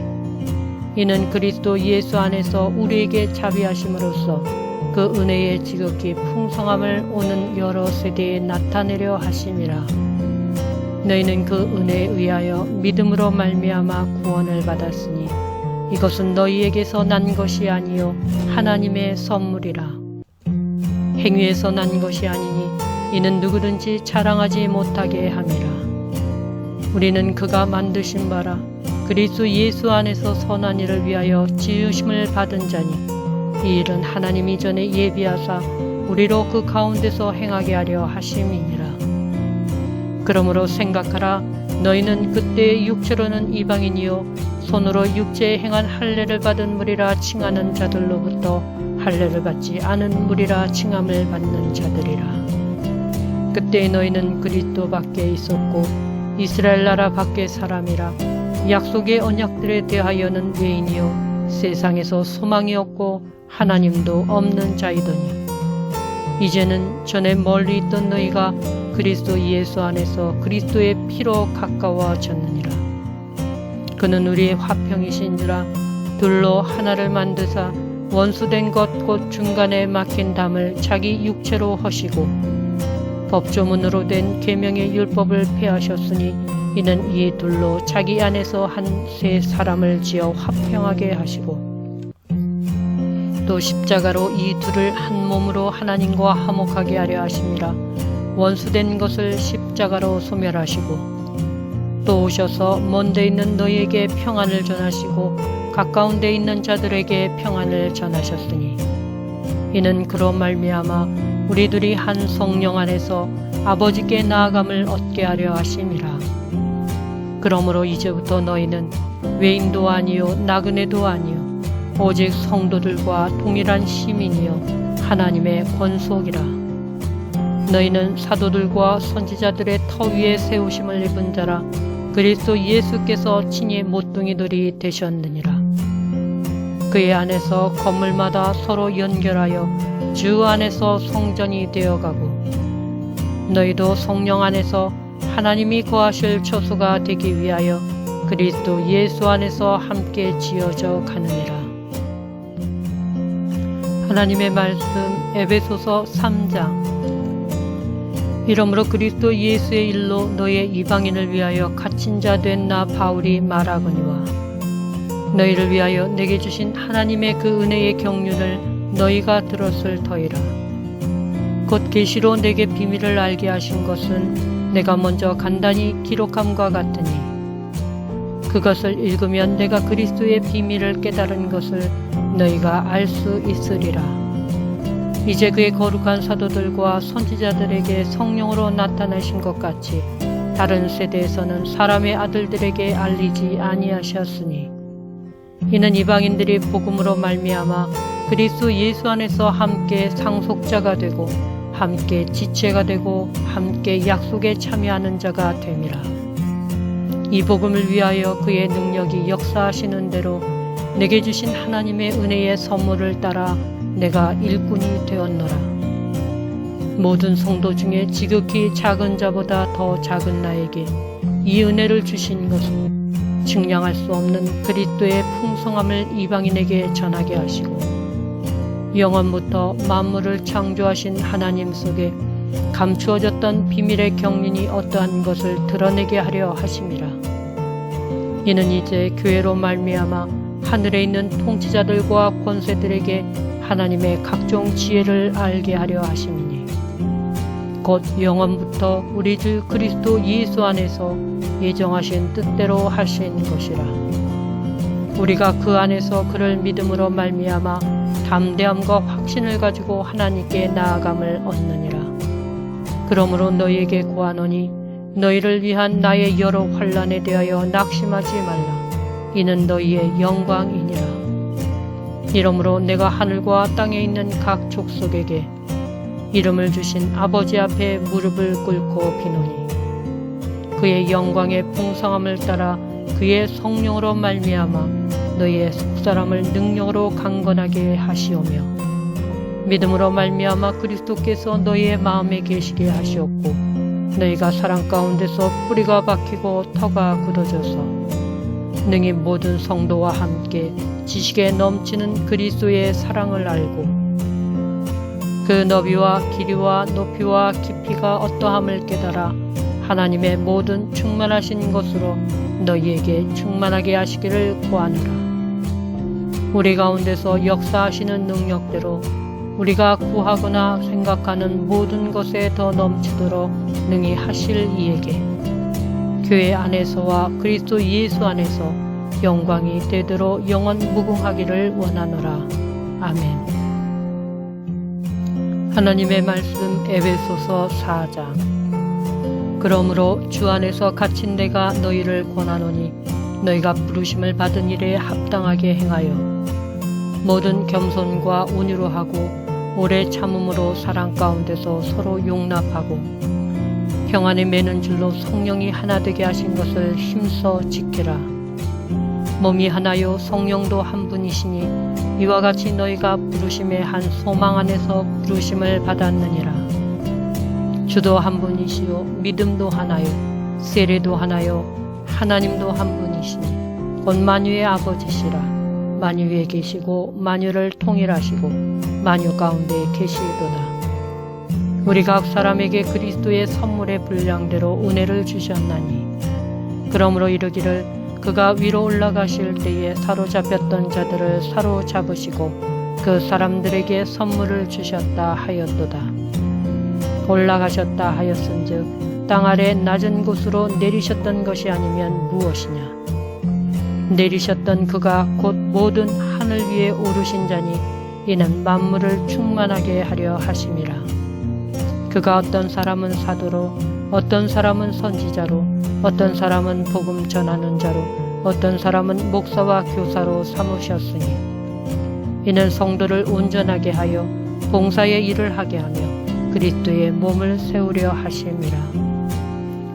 이는 그리스도 예수 안에서 우리에게 자비하심으로써 그 은혜의 지극히 풍성함을 오는 여러 세대에 나타내려 하심이라. 너희는 그 은혜에 의하여 믿음으로 말미암아 구원을 받았으니 이것은 너희에게서 난 것이 아니요 하나님의 선물이라. 행위에서 난 것이 아니니 이는 누구든지 자랑하지 못하게 함이라. 우리는 그가 만드신 바라 그리스도 예수 안에서 선한 일을 위하여 지으심을 받은 자니 이 일은 하나님이 전에 예비하사 우리로 그 가운데서 행하게 하려 하심이니라. 그러므로 생각하라. 너희는 그때의 육체로는 이방인이요 손으로 육체에 행한 할례를 받은 무리라 칭하는 자들로부터 할례를 받지 않은 무리라 칭함을 받는 자들이라. 그때 너희는 그리스도 밖에 있었고 이스라엘 나라 밖의 사람이라. 약속의 언약들에 대하여는 외인이요 세상에서 소망이 없고 하나님도 없는 자이더니 이제는 전에 멀리 있던 너희가 그리스도 예수 안에서 그리스도의 피로 가까워졌느니라. 그는 우리의 화평이신지라 둘로 하나를 만드사 원수된 것 곧 중간에 막힌 담을 자기 육체로 허시고 법조문으로 된 계명의 율법을 폐하셨으니 이는 이 둘로 자기 안에서 한 새 사람을 지어 화평하게 하시고 또 십자가로 이 둘을 한 몸으로 하나님과 화목하게 하려 하심이라. 원수된 것을 십자가로 소멸하시고 또 오셔서 먼데 있는 너희에게 평안을 전하시고 가까운 데 있는 자들에게 평안을 전하셨으니 이는 그로 말미암아 우리들이 한 성령 안에서 아버지께 나아감을 얻게 하려 하심이라. 그러므로 이제부터 너희는 외인도 아니요 나그네도 아니요 오직 성도들과 동일한 시민이요 하나님의 권속이라. 너희는 사도들과 선지자들의 터 위에 세우심을 입은 자라. 그리스도 예수께서 친히 모퉁이들이 되셨느니라. 그의 안에서 건물마다 서로 연결하여 주 안에서 성전이 되어가고 너희도 성령 안에서 하나님이 거하실 처소가 되기 위하여 그리스도 예수 안에서 함께 지어져 가느니라. 하나님의 말씀 에베소서 3장. 이러므로 그리스도 예수의 일로 너희의 이방인을 위하여 갇힌 자 된 나 바울이 말하거니와 너희를 위하여 내게 주신 하나님의 그 은혜의 경륜을 너희가 들었을 터이라. 곧 계시로 내게 비밀을 알게 하신 것은 내가 먼저 간단히 기록함과 같으니 그것을 읽으면 내가 그리스도의 비밀을 깨달은 것을 너희가 알 수 있으리라. 이제 그의 거룩한 사도들과 선지자들에게 성령으로 나타나신 것 같이 다른 세대에서는 사람의 아들들에게 알리지 아니하셨으니 이는 이방인들이 복음으로 말미암아 그리스도 예수 안에서 함께 상속자가 되고 함께 지체가 되고 함께 약속에 참여하는 자가 됨이라. 이 복음을 위하여 그의 능력이 역사하시는 대로 내게 주신 하나님의 은혜의 선물을 따라 내가 일꾼이 되었노라. 모든 성도 중에 지극히 작은 자보다 더 작은 나에게 이 은혜를 주신 것은 측량할 수 없는 그리스도의 풍성함을 이방인에게 전하게 하시고 영원부터 만물을 창조하신 하나님 속에 감추어졌던 비밀의 경륜이 어떠한 것을 드러내게 하려 하심이라. 이는 이제 교회로 말미암아 하늘에 있는 통치자들과 권세들에게 하나님의 각종 지혜를 알게 하려 하심이니 곧 영원부터 우리 주 그리스도 예수 안에서 예정하신 뜻대로 하신 것이라. 우리가 그 안에서 그를 믿음으로 말미암아 담대함과 확신을 가지고 하나님께 나아감을 얻느니라. 그러므로 너희에게 구하노니 너희를 위한 나의 여러 환난에 대하여 낙심하지 말라. 이는 너희의 영광이니라. 이러므로 내가 하늘과 땅에 있는 각 족속에게 이름을 주신 아버지 앞에 무릎을 꿇고 비노니 그의 영광의 풍성함을 따라 그의 성령으로 말미암아 너희의 속사람을 능력으로 강건하게 하시오며 믿음으로 말미암아 그리스도께서 너희의 마음에 계시게 하시었고 너희가 사랑 가운데서 뿌리가 박히고 터가 굳어져서 능히 모든 성도와 함께 지식에 넘치는 그리스도의 사랑을 알고 그 너비와 길이와 높이와 깊이가 어떠함을 깨달아 하나님의 모든 충만하신 것으로 너희에게 충만하게 하시기를 구하노라. 우리 가운데서 역사하시는 능력대로 우리가 구하거나 생각하는 모든 것에 더 넘치도록 능히 하실 이에게 교회 안에서와 그리스도 예수 안에서 영광이 되도록 영원 무궁하기를 원하노라. 아멘. 하나님의 말씀 에베소서 4장. 그러므로 주 안에서 갇힌 내가 너희를 권하노니 너희가 부르심을 받은 일에 합당하게 행하여 모든 겸손과 온유로 하고 오래 참음으로 사랑 가운데서 서로 용납하고 평안에 매는 줄로 성령이 하나 되게 하신 것을 힘써 지키라. 몸이 하나요 성령도 한 분이시니 이와 같이 너희가 부르심의 한 소망 안에서 부르심을 받았느니라. 주도 한 분이시요 믿음도 하나요 세례도 하나요 하나님도 한 분이시니 곧 만유의 아버지시라. 만유에 계시고 만유를 통일하시고 만유 가운데 계시도다. 우리 각 사람에게 그리스도의 선물의 분량대로 은혜를 주셨나니 그러므로 이르기를 그가 위로 올라가실 때에 사로잡혔던 자들을 사로잡으시고 그 사람들에게 선물을 주셨다 하였도다. 올라가셨다 하였은즉 땅 아래 낮은 곳으로 내리셨던 것이 아니면 무엇이냐. 내리셨던 그가 곧 모든 하늘 위에 오르신 자니 이는 만물을 충만하게 하려 하심이라. 그가 어떤 사람은 사도로 어떤 사람은 선지자로 어떤 사람은 복음 전하는 자로 어떤 사람은 목사와 교사로 삼으셨으니 이는 성도를 온전하게 하여 봉사의 일을 하게 하며 그리스도의 몸을 세우려 하심이라.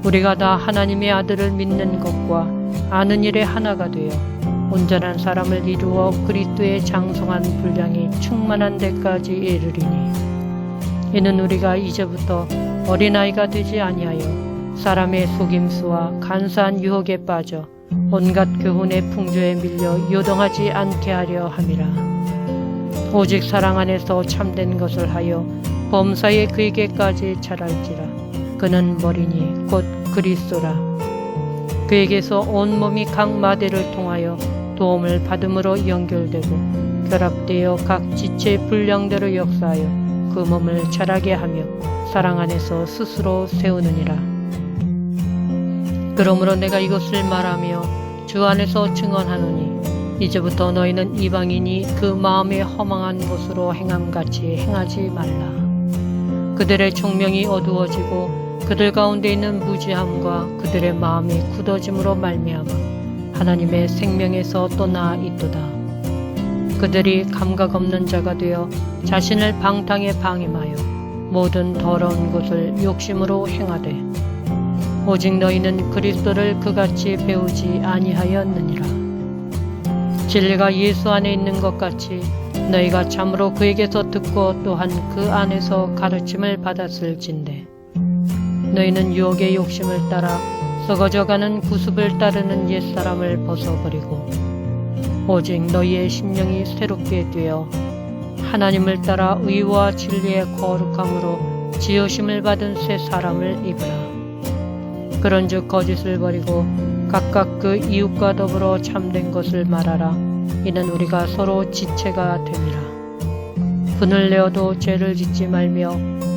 우리가 다 하나님의 아들을 믿는 것과 아는 일에 하나가 되어 온전한 사람을 이루어 그리스도의 장성한 분량이 충만한 데까지 이르리니 이는 우리가 이제부터 어린아이가 되지 아니하여 사람의 속임수와 간사한 유혹에 빠져 온갖 교훈의 풍조에 밀려 요동하지 않게 하려 함이라. 오직 사랑 안에서 참된 것을 하여 범사에 그에게까지 자랄지라. 그는 머리니 곧 그리스도라. 그에게서 온 몸이 각 마대를 통하여 도움을 받음으로 연결되고 결합되어 각 지체의 분량대로 역사하여 그 몸을 자라게 하며 사랑 안에서 스스로 세우느니라. 그러므로 내가 이것을 말하며 주 안에서 증언하노니 이제부터 너희는 이방인이 그 마음에 허망한 것으로 행함같이 행하지 말라. 그들의 총명이 어두워지고 그들 가운데 있는 무지함과 그들의 마음이 굳어짐으로 말미암아 하나님의 생명에서 떠나 있도다. 그들이 감각 없는 자가 되어 자신을 방탕에 방임하여 모든 더러운 것을 욕심으로 행하되 오직 너희는 그리스도를 그같이 배우지 아니하였느니라. 진리가 예수 안에 있는 것 같이 너희가 참으로 그에게서 듣고 또한 그 안에서 가르침을 받았을진데 너희는 유혹의 욕심을 따라 썩어져가는 구습을 따르는 옛사람을 벗어버리고 오직 너희의 심령이 새롭게 되어 하나님을 따라 의와 진리의 거룩함으로 지으심을 받은 새 사람을 입으라. 그런즉 거짓을 버리고 각각 그 이웃과 더불어 참된 것을 말하라. 이는 우리가 서로 지체가 됨이라. 분을 내어도 죄를 짓지 말며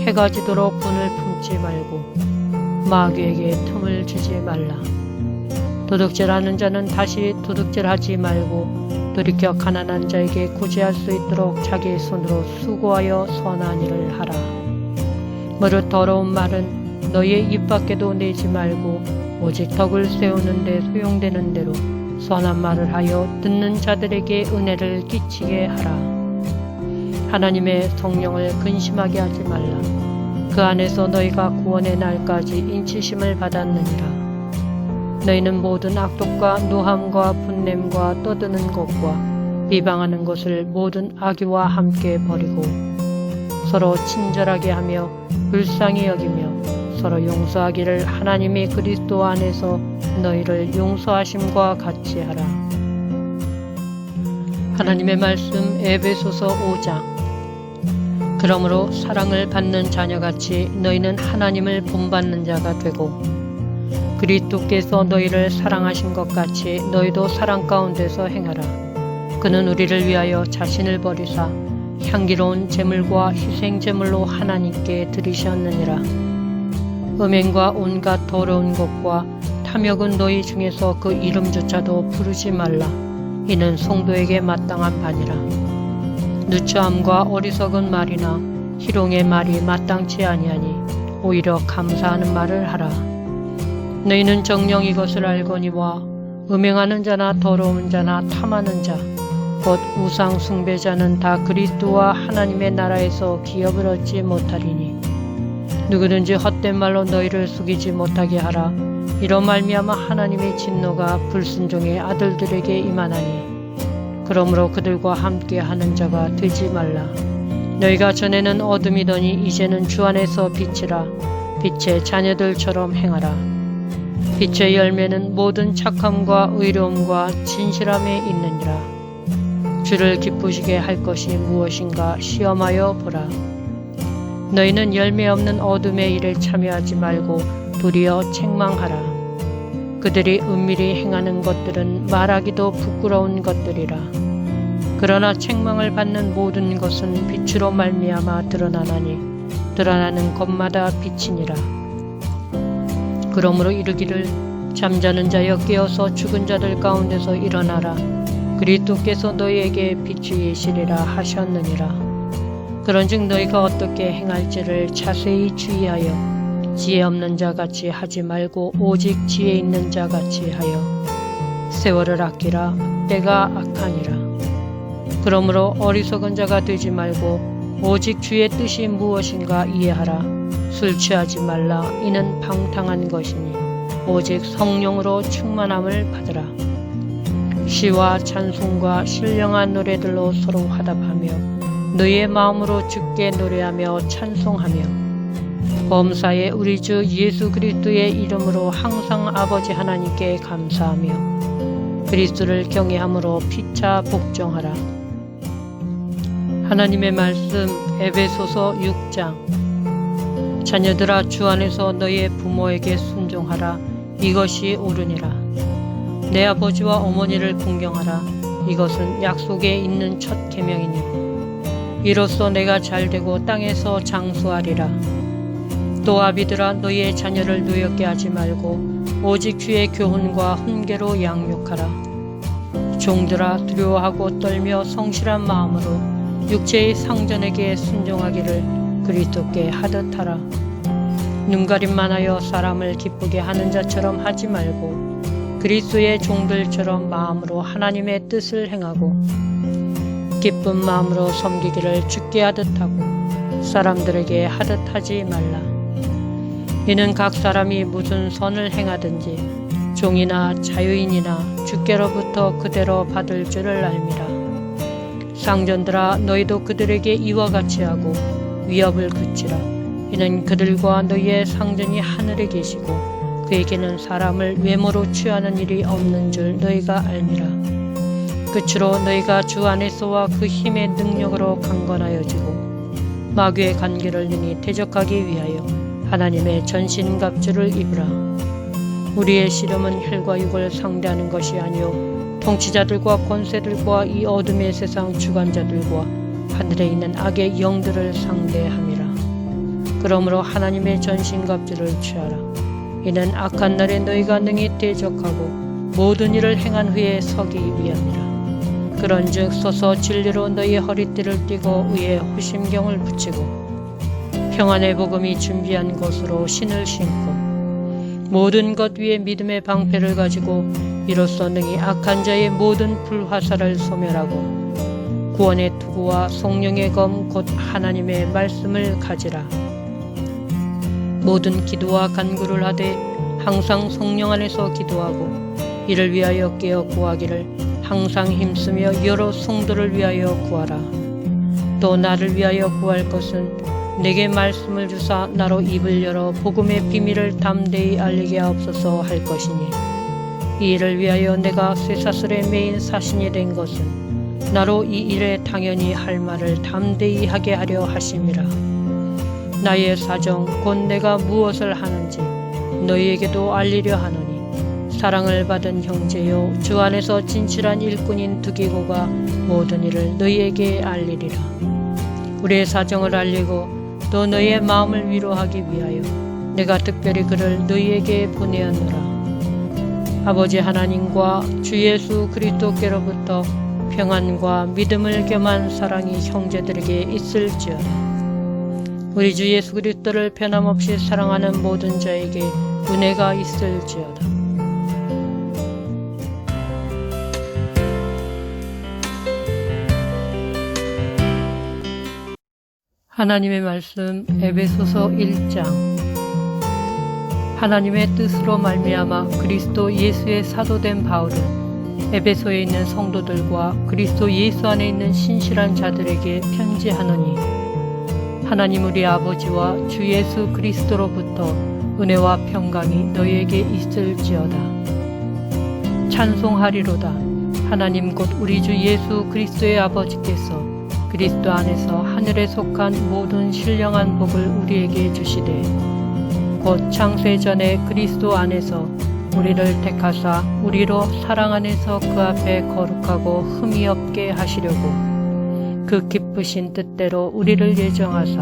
해가 지도록 분을 품지 말고 마귀에게 틈을 주지 말라. 도둑질하는 자는 다시 도둑질하지 말고 돌이켜 가난한 자에게 구제할 수 있도록 자기 손으로 수고하여 선한 일을 하라. 무릇 더러운 말은 너희의 입 밖에도 내지 말고 오직 덕을 세우는 데 소용되는 대로 선한 말을 하여 듣는 자들에게 은혜를 끼치게 하라. 하나님의 성령을 근심하게 하지 말라. 그 안에서 너희가 구원의 날까지 인치심을 받았느니라. 너희는 모든 악독과 노함과 분냄과 떠드는 것과 비방하는 것을 모든 악의와 함께 버리고 서로 친절하게 하며 불쌍히 여기며 서로 용서하기를 하나님이 그리스도 안에서 너희를 용서하심과 같이 하라. 하나님의 말씀 에베소서 5장. 그러므로 사랑을 받는 자녀같이 너희는 하나님을 본받는 자가 되고 그리스도께서 너희를 사랑하신 것 같이 너희도 사랑 가운데서 행하라. 그는 우리를 위하여 자신을 버리사 향기로운 제물과 희생 제물로 하나님께 드리셨느니라. 음행과 온갖 더러운 것과 탐욕은 너희 중에서 그 이름조차도 부르지 말라. 이는 성도에게 마땅한 바니라. 누추함과 어리석은 말이나 희롱의 말이 마땅치 아니하니 오히려 감사하는 말을 하라. 너희는 정녕 이것을 알거니와 음행하는 자나 더러운 자나 탐하는 자 곧 우상 숭배자는 다 그리스도와 하나님의 나라에서 기업을 얻지 못하리니 누구든지 헛된 말로 너희를 속이지 못하게 하라. 이로 말미암아 하나님의 진노가 불순종의 아들들에게 임하나니 그러므로 그들과 함께 하는 자가 되지 말라. 너희가 전에는 어둠이더니 이제는 주 안에서 빛이라. 빛의 자녀들처럼 행하라. 빛의 열매는 모든 착함과 의로움과 진실함에 있느니라. 주를 기쁘시게 할 것이 무엇인가 시험하여 보라. 너희는 열매 없는 어둠의 일에 참여하지 말고 도리어 책망하라. 그들이 은밀히 행하는 것들은 말하기도 부끄러운 것들이라. 그러나 책망을 받는 모든 것은 빛으로 말미암아 드러나나니 드러나는 것마다 빛이니라. 그러므로 이르기를 잠자는 자여 깨어서 죽은 자들 가운데서 일어나라. 그리스도께서 너희에게 빛이시리라 하셨느니라. 그런즉 너희가 어떻게 행할지를 자세히 주의하여 지혜 없는 자같이 하지 말고 오직 지혜 있는 자같이 하여 세월을 아끼라. 때가 악하니라. 그러므로 어리석은 자가 되지 말고 오직 주의 뜻이 무엇인가 이해하라. 술 취하지 말라. 이는 방탕한 것이니 오직 성령으로 충만함을 받으라. 시와 찬송과 신령한 노래들로 서로 화답하며 너희의 마음으로 주께 노래하며 찬송하며 범사에 우리 주 예수 그리스도의 이름으로 항상 아버지 하나님께 감사하며 그리스도를 경외함으로 피차 복종하라. 하나님의 말씀 에베소서 6장. 자녀들아 주 안에서 너희의 부모에게 순종하라. 이것이 옳으니라. 내 아버지와 어머니를 공경하라. 이것은 약속에 있는 첫 계명이니 이로써 내가 잘되고 땅에서 장수하리라. 또 아비들아 너희의 자녀를 노엽게 하지 말고 오직 주의 교훈과 훈계로 양육하라. 종들아 두려워하고 떨며 성실한 마음으로 육체의 상전에게 순종하기를 그리스도께 하듯 하라. 눈가림만 하여 사람을 기쁘게 하는 자처럼 하지 말고 그리스도의 종들처럼 마음으로 하나님의 뜻을 행하고 기쁜 마음으로 섬기기를 주께 하듯 하고 사람들에게 하듯 하지 말라. 이는 각 사람이 무슨 선을 행하든지 종이나 자유인이나 주께로부터 그대로 받을 줄을 알미라. 상전들아 너희도 그들에게 이와 같이 하고 위협을 그치라. 이는 그들과 너희의 상전이 하늘에 계시고 그에게는 사람을 외모로 취하는 일이 없는 줄 너희가 알미라. 끝으로 너희가 주 안에서와 그 힘의 능력으로 강건하여지고 마귀의 관계를 능히 대적하기 위하여 하나님의 전신갑주를 입으라. 우리의 씨름은 혈과 육을 상대하는 것이 아니요 통치자들과 권세들과 이 어둠의 세상 주관자들과 하늘에 있는 악의 영들을 상대함이라. 그러므로 하나님의 전신갑주를 취하라. 이는 악한 날에 너희가 능히 대적하고 모든 일을 행한 후에 서기 위함이라. 그런즉 서서 진리로 너희의 허리띠를 띠고 의의 호심경을 붙이고 평안의 복음이 준비한 것으로 신을 신고 모든 것 위에 믿음의 방패를 가지고 이로써 능히 악한 자의 모든 불화살을 소멸하고 구원의 투구와 성령의 검 곧 하나님의 말씀을 가지라. 모든 기도와 간구를 하되 항상 성령 안에서 기도하고 이를 위하여 깨어 구하기를 항상 힘쓰며 여러 성도를 위하여 구하라. 또 나를 위하여 구할 것은 내게 말씀을 주사 나로 입을 열어 복음의 비밀을 담대히 알리게 하옵소서 할 것이니 이 일을 위하여 내가 쇠사슬에 매인 사신이 된 것은 나로 이 일에 당연히 할 말을 담대히 하게 하려 하심이라. 나의 사정 곧 내가 무엇을 하는지 너희에게도 알리려 하노니 사랑을 받은 형제요 주 안에서 진실한 일꾼인 두기고가 모든 일을 너희에게 알리리라. 우리의 사정을 알리고 또 너희의 마음을 위로하기 위하여 내가 특별히 그를 너희에게 보내었노라. 아버지 하나님과 주 예수 그리스도께로부터 평안과 믿음을 겸한 사랑이 형제들에게 있을지어다. 우리 주 예수 그리스도를 변함없이 사랑하는 모든 자에게 은혜가 있을지어다. 하나님의 말씀 에베소서 1장. 하나님의 뜻으로 말미암아 그리스도 예수의 사도된 바울은 에베소에 있는 성도들과 그리스도 예수 안에 있는 신실한 자들에게 편지하노니, 하나님 우리 아버지와 주 예수 그리스도로부터 은혜와 평강이 너희에게 있을지어다. 찬송하리로다. 하나님 곧 우리 주 예수 그리스도의 아버지께서 그리스도 안에서 하늘에 속한 모든 신령한 복을 우리에게 주시되, 곧 창세전에 그리스도 안에서 우리를 택하사 우리로 사랑 안에서 그 앞에 거룩하고 흠이 없게 하시려고 그 기쁘신 뜻대로 우리를 예정하사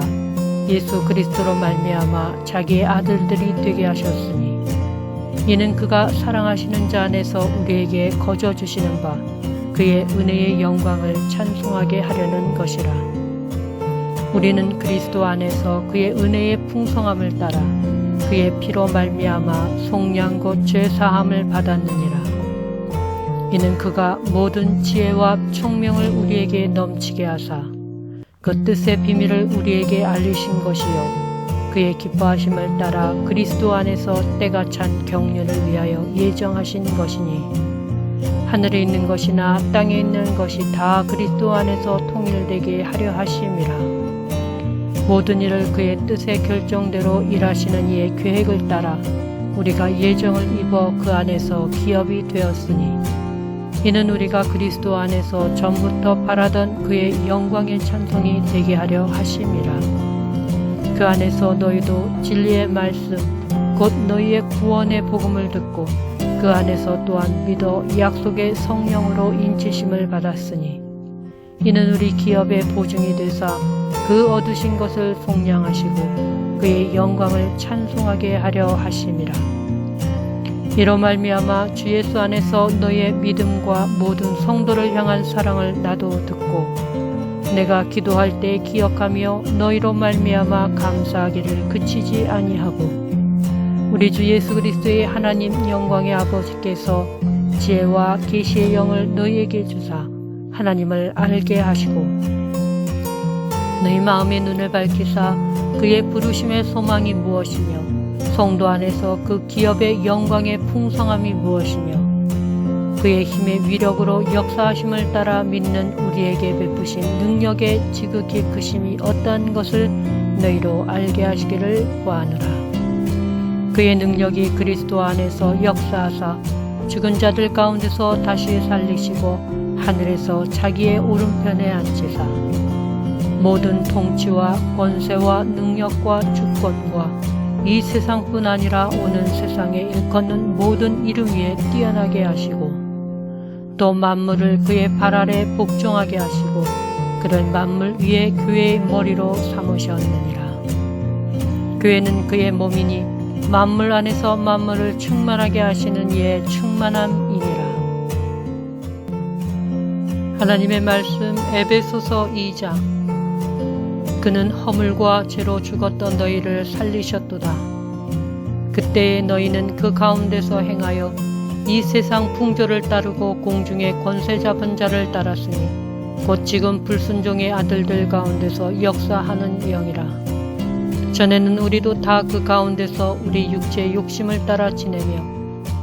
예수 그리스도로 말미암아 자기의 아들들이 되게 하셨으니, 이는 그가 사랑하시는 자 안에서 우리에게 거저 주시는 바 그의 은혜의 영광을 찬송하게 하려는 것이라. 우리는 그리스도 안에서 그의 은혜의 풍성함을 따라 그의 피로 말미암아 속량 곧 죄사함을 받았느니라. 이는 그가 모든 지혜와 총명을 우리에게 넘치게 하사 그 뜻의 비밀을 우리에게 알리신 것이요, 그의 기뻐하심을 따라 그리스도 안에서 때가 찬 경륜을 위하여 예정하신 것이니, 하늘에 있는 것이나 땅에 있는 것이 다 그리스도 안에서 통일되게 하려 하심이라. 모든 일을 그의 뜻의 결정대로 일하시는 이의 계획을 따라 우리가 예정을 입어 그 안에서 기업이 되었으니, 이는 우리가 그리스도 안에서 전부터 바라던 그의 영광의 찬송이 되게 하려 하심이라. 그 안에서 너희도 진리의 말씀 곧 너희의 구원의 복음을 듣고 그 안에서 또한 믿어 약속의 성령으로 인치심을 받았으니, 이는 우리 기업의 보증이 되사 그 얻으신 것을 속량하시고 그의 영광을 찬송하게 하려 하심이라. 이로 말미암아 주 예수 안에서 너희의 믿음과 모든 성도를 향한 사랑을 나도 듣고 내가 기도할 때 기억하며 너희로 말미암아 감사하기를 그치지 아니하고, 우리 주 예수 그리스도의 하나님 영광의 아버지께서 지혜와 계시의 영을 너희에게 주사 하나님을 알게 하시고, 너희 마음의 눈을 밝히사 그의 부르심의 소망이 무엇이며 성도 안에서 그 기업의 영광의 풍성함이 무엇이며 그의 힘의 위력으로 역사하심을 따라 믿는 우리에게 베푸신 능력의 지극히 크심이 어떠한 것을 너희로 알게 하시기를 구하노라. 그의 능력이 그리스도 안에서 역사하사 죽은 자들 가운데서 다시 살리시고 하늘에서 자기의 오른편에 앉히사 모든 통치와 권세와 능력과 주권과 이 세상뿐 아니라 오는 세상에 일컫는 모든 이름 위에 뛰어나게 하시고, 또 만물을 그의 발 아래 복종하게 하시고 그를 만물 위에 교회의 머리로 삼으셨느니라. 교회는 그의 몸이니 만물 안에서 만물을 충만하게 하시는 이의 충만함이니라. 하나님의 말씀 에베소서 2장. 그는 허물과 죄로 죽었던 너희를 살리셨도다. 그때에 너희는 그 가운데서 행하여 이 세상 풍조를 따르고 공중의 권세 잡은 자를 따랐으니 곧 지금 불순종의 아들들 가운데서 역사하는 영이라. 전에는 우리도 다 그 가운데서 우리 육체의 욕심을 따라 지내며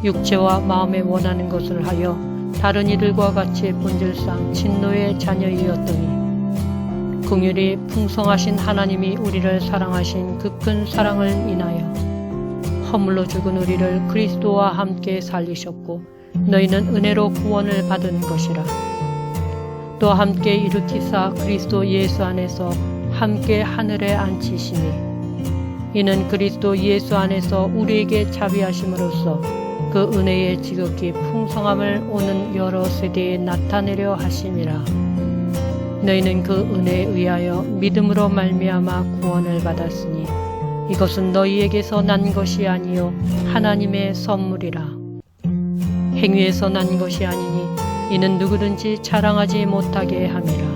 육체와 마음에 원하는 것을 하여 다른 이들과 같이 본질상 진노의 자녀이었더니, 긍휼이 풍성하신 하나님이 우리를 사랑하신 그 큰 사랑을 인하여 허물로 죽은 우리를 그리스도와 함께 살리셨고 너희는 은혜로 구원을 받은 것이라. 또 함께 일으키사 그리스도 예수 안에서 함께 하늘에 앉히시니, 이는 그리스도 예수 안에서 우리에게 자비하심으로써 그 은혜의 지극히 풍성함을 오는 여러 세대에 나타내려 하심이라. 너희는 그 은혜에 의하여 믿음으로 말미암아 구원을 받았으니 이것은 너희에게서 난 것이 아니요 하나님의 선물이라. 행위에서 난 것이 아니니 이는 누구든지 자랑하지 못하게 함이라.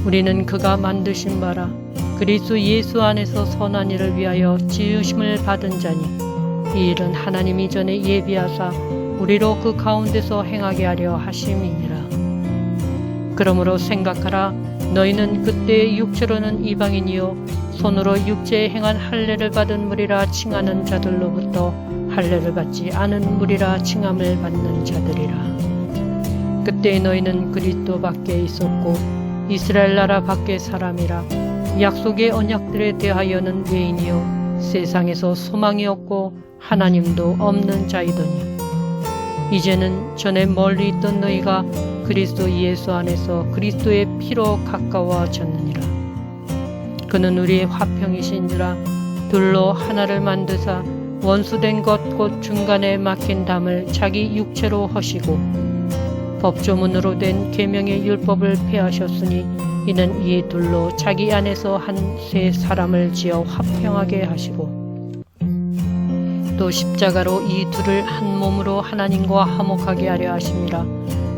우리는 그가 만드신 바라 그리스도 예수 안에서 선한 일을 위하여 지으심을 받은 자니 이 일은 하나님이 전에 예비하사 우리로 그 가운데서 행하게 하려 하심이니라. 그러므로 생각하라. 너희는 그때의 육체로는 이방인이요 손으로 육체에 행한 할례를 받은 무리라 칭하는 자들로부터 할례를 받지 않은 무리라 칭함을 받는 자들이라. 그때 너희는 그리스도 밖에 있었고 이스라엘 나라 밖의 사람이라. 약속의 언약들에 대하여는 외인이요 세상에서 소망이 없고 하나님도 없는 자이더니 이제는 전에 멀리 있던 너희가 그리스도 예수 안에서 그리스도의 피로 가까워졌느니라. 그는 우리의 화평이신지라 둘로 하나를 만드사 원수된 것 곧 중간에 막힌 담을 자기 육체로 허시고 법조문으로 된 계명의 율법을 폐하셨으니 이는 이 둘로 자기 안에서 한 새 사람을 지어 화평하게 하시고 또 십자가로 이 둘을 한 몸으로 하나님과 화목하게 하려 하심이라.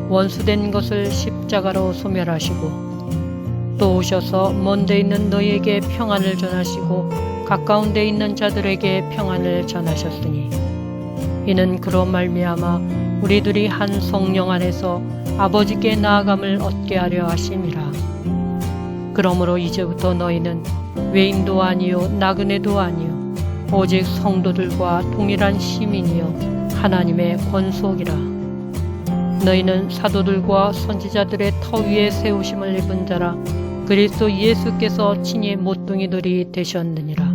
원수된 것을 십자가로 소멸하시고 또 오셔서 먼 데 있는 너희에게 평안을 전하시고 가까운 데 있는 자들에게 평안을 전하셨으니 이는 그로 말미암아 우리들이 한 성령 안에서 아버지께 나아감을 얻게 하려 하심이라. 그러므로 이제부터 너희는 외인도 아니요 나그네도 아니요 오직 성도들과 동일한 시민이요 하나님의 권속이라. 너희는 사도들과 선지자들의 터 위에 세우심을 입은 자라. 그리스도 예수께서 친히 모퉁이들이 되셨느니라.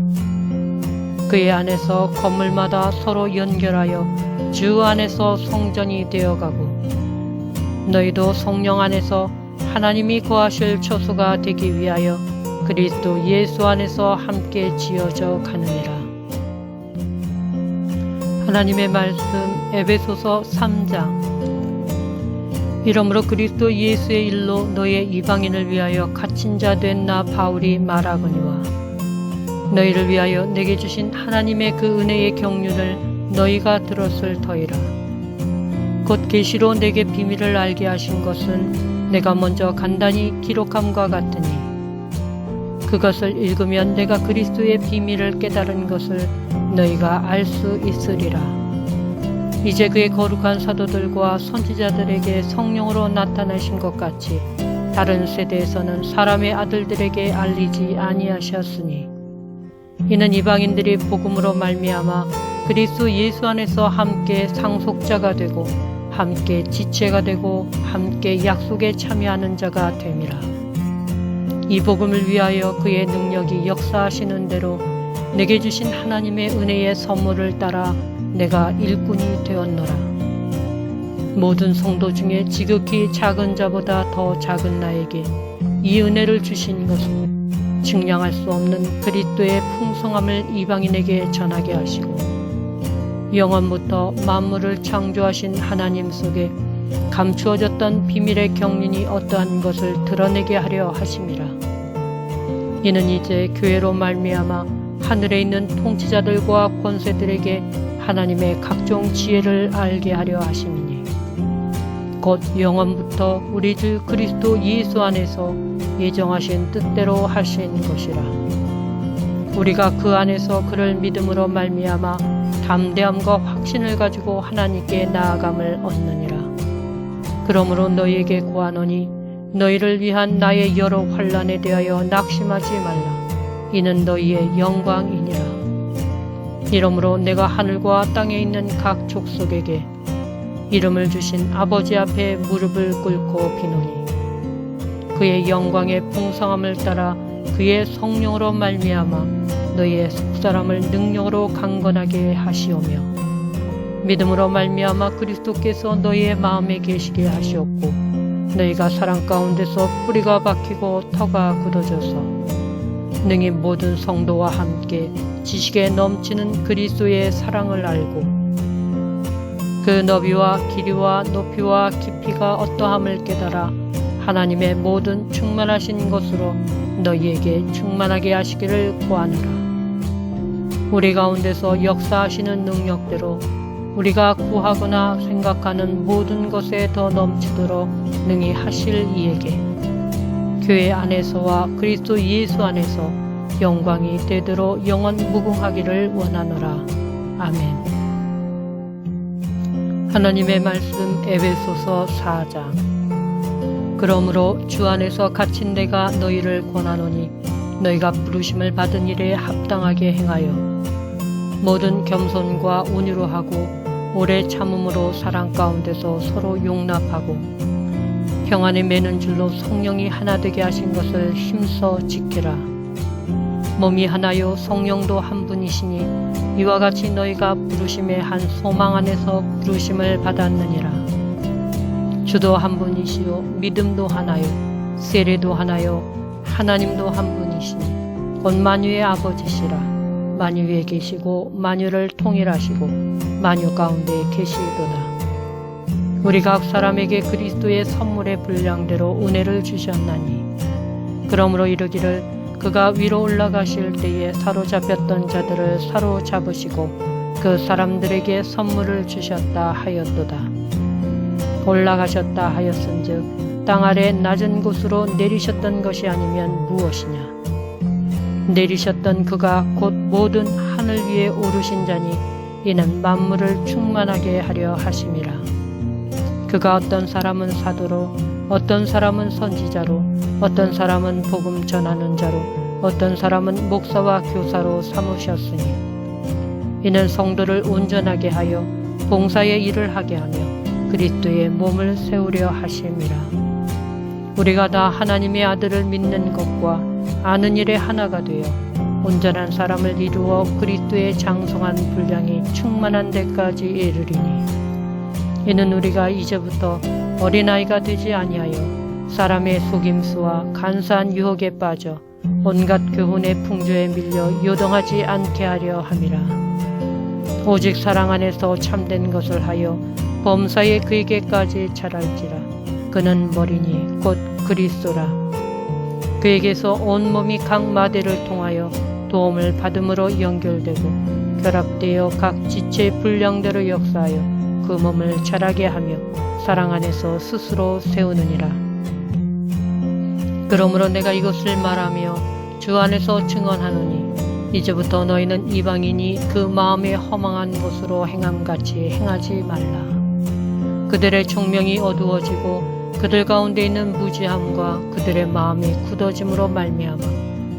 그의 안에서 건물마다 서로 연결하여 주 안에서 성전이 되어가고 너희도 성령 안에서 하나님이 거하실 처소가 되기 위하여 그리스도 예수 안에서 함께 지어져 가느니라. 하나님의 말씀 에베소서 3장. 이러므로 그리스도 예수의 일로 너의 이방인을 위하여 갇힌 자 된 나 바울이 말하거니와 너희를 위하여 내게 주신 하나님의 그 은혜의 경륜을 너희가 들었을 터이라. 곧 계시로 내게 비밀을 알게 하신 것은 내가 먼저 간단히 기록함과 같으니 그것을 읽으면 내가 그리스도의 비밀을 깨달은 것을 너희가 알 수 있으리라. 이제 그의 거룩한 사도들과 선지자들에게 성령으로 나타나신 것 같이 다른 세대에서는 사람의 아들들에게 알리지 아니하셨으니 이는 이방인들이 복음으로 말미암아 그리스도 예수 안에서 함께 상속자가 되고 함께 지체가 되고 함께 약속에 참여하는 자가 됨이라. 이 복음을 위하여 그의 능력이 역사하시는 대로 내게 주신 하나님의 은혜의 선물을 따라 내가 일꾼이 되었노라. 모든 성도 중에 지극히 작은 자보다 더 작은 나에게 이 은혜를 주신 것은 증량할 수 없는 그리스도의 풍성함을 이방인에게 전하게 하시고 영원부터 만물을 창조하신 하나님 속에 감추어졌던 비밀의 경륜이 어떠한 것을 드러내게 하려 하심이라. 이는 이제 교회로 말미암아 하늘에 있는 통치자들과 권세들에게 하나님의 각종 지혜를 알게 하려 하심이니 곧 영원부터 우리 주 그리스도 예수 안에서 예정하신 뜻대로 하신 것이라. 우리가 그 안에서 그를 믿음으로 말미암아 담대함과 확신을 가지고 하나님께 나아감을 얻느니라. 그러므로 너희에게 고하노니 너희를 위한 나의 여러 환난에 대하여 낙심하지 말라. 이는 너희의 영광이니라. 이러므로 내가 하늘과 땅에 있는 각 족속에게 이름을 주신 아버지 앞에 무릎을 꿇고 비노니 그의 영광의 풍성함을 따라 그의 성령으로 말미암아 너희의 속사람을 능력으로 강건하게 하시오며 믿음으로 말미암아 그리스도께서 너희의 마음에 계시게 하시었고 너희가 사랑 가운데서 뿌리가 박히고 터가 굳어져서 능히 모든 성도와 함께 지식에 넘치는 그리스도의 사랑을 알고 그 너비와 길이와 높이와 깊이가 어떠함을 깨달아 하나님의 모든 충만하신 것으로 너희에게 충만하게 하시기를 구하노라. 우리 가운데서 역사하시는 능력대로 우리가 구하거나 생각하는 모든 것에 더 넘치도록 능히 하실 이에게 교회 안에서와 그리스도 예수 안에서 영광이 되도록 영원 무궁하기를 원하노라. 아멘. 하나님의 말씀 에베소서 4장. 그러므로 주 안에서 갇힌 내가 너희를 권하노니 너희가 부르심을 받은 일에 합당하게 행하여 모든 겸손과 온유로 하고 오래 참음으로 사랑 가운데서 서로 용납하고 평안에 매는 줄로 성령이 하나 되게 하신 것을 힘써 지키라. 몸이 하나요 성령도 한 분이시니 이와 같이 너희가 부르심의 한 소망 안에서 부르심을 받았느니라. 주도 한 분이시요 믿음도 하나요 세례도 하나요 하나님도 한 분이시니 곧 만유의 아버지시라. 만유 위에 계시고 만유를 통일하시고 만유 가운데 계시도다. 우리 각 사람에게 그리스도의 선물의 분량대로 은혜를 주셨나니 그러므로 이르기를 그가 위로 올라가실 때에 사로잡혔던 자들을 사로잡으시고 그 사람들에게 선물을 주셨다 하였도다. 올라가셨다 하였은즉 땅 아래 낮은 곳으로 내리셨던 것이 아니면 무엇이냐. 내리셨던 그가 곧 모든 하늘 위에 오르신 자니 이는 만물을 충만하게 하려 하심이라. 그가 어떤 사람은 사도로 어떤 사람은 선지자로 어떤 사람은 복음 전하는 자로 어떤 사람은 목사와 교사로 삼으셨으니 이는 성도를 온전하게 하여 봉사의 일을 하게 하며 그리스도의 몸을 세우려 하심이라. 우리가 다 하나님의 아들을 믿는 것과 아는 일에 하나가 되어 온전한 사람을 이루어 그리스도의 장성한 분량이 충만한 데까지 이르리니 이는 우리가 이제부터 어린아이가 되지 아니하여 사람의 속임수와 간사한 유혹에 빠져 온갖 교훈의 풍조에 밀려 요동하지 않게 하려 함이라. 오직 사랑 안에서 참된 것을 하여 범사에 그에게까지 자랄지라. 그는 머리니 곧 그리스도라. 그에게서 온몸이 각 마대를 통하여 도움을 받음으로 연결되고 결합되어 각 지체의 분량대로 역사하여 그 몸을 자라게 하며 사랑 안에서 스스로 세우느니라. 그러므로 내가 이것을 말하며 주 안에서 증언하노니 이제부터 너희는 이방인이 그 마음에 허망한 것으로 행함같이 행하지 말라. 그들의 총명이 어두워지고 그들 가운데 있는 무지함과 그들의 마음이 굳어짐으로 말미암아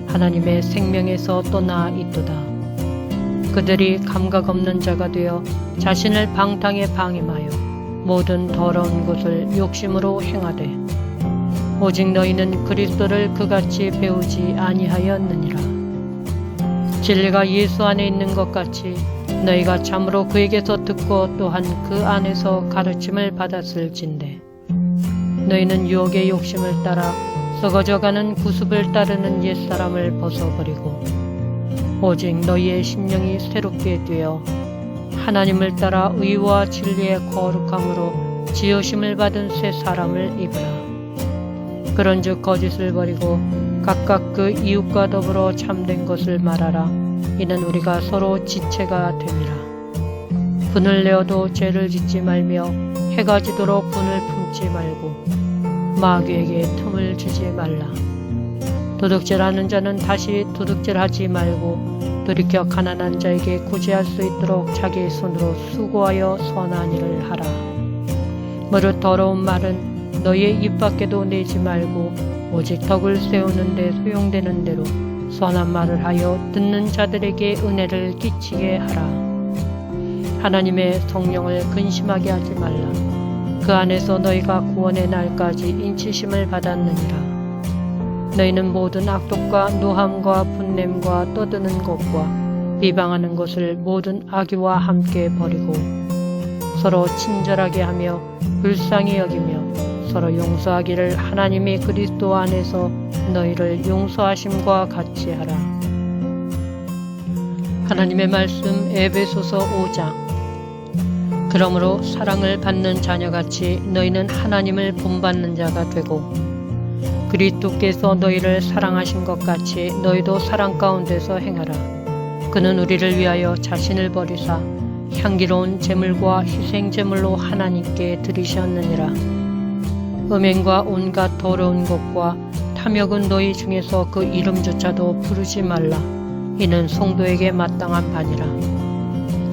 하나님의 생명에서 떠나 있도다. 그들이 감각 없는 자가 되어 자신을 방탕에 방임하여 모든 더러운 것을 욕심으로 행하되 오직 너희는 그리스도를 그같이 배우지 아니하였느니라. 진리가 예수 안에 있는 것 같이 너희가 참으로 그에게서 듣고 또한 그 안에서 가르침을 받았을진데 너희는 유혹의 욕심을 따라 썩어져가는 구습을 따르는 옛사람을 벗어버리고 오직 너희의 심령이 새롭게 되어 하나님을 따라 의와 진리의 거룩함으로 지으심을 받은 새 사람을 입으라. 그런즉 거짓을 버리고 각각 그 이웃과 더불어 참된 것을 말하라. 이는 우리가 서로 지체가 됨이라. 분을 내어도 죄를 짓지 말며 해가 지도록 분을 품지 말고 마귀에게 틈을 주지 말라. 도둑질하는 자는 다시 도둑질하지 말고 돌이켜 가난한 자에게 구제할 수 있도록 자기 손으로 수고하여 선한 일을 하라. 무릇 더러운 말은 너희의 입 밖에도 내지 말고 오직 덕을 세우는 데 소용되는 대로 선한 말을 하여 듣는 자들에게 은혜를 끼치게 하라. 하나님의 성령을 근심하게 하지 말라. 그 안에서 너희가 구원의 날까지 인치심을 받았느니라. 너희는 모든 악독과 노함과 분냄과 떠드는 것과 비방하는 것을 모든 악의와 함께 버리고 서로 친절하게 하며 불쌍히 여기며 서로 용서하기를 하나님의 그리스도 안에서 너희를 용서하심과 같이 하라. 하나님의 말씀 에베소서 5장. 그러므로 사랑을 받는 자녀같이 너희는 하나님을 본받는 자가 되고 그리스도께서 너희를 사랑하신 것 같이 너희도 사랑 가운데서 행하라. 그는 우리를 위하여 자신을 버리사 향기로운 제물과 희생 제물로 하나님께 드리셨느니라. 음행과 온갖 더러운 것과 탐욕은 너희 중에서 그 이름조차도 부르지 말라. 이는 성도에게 마땅한 바니라.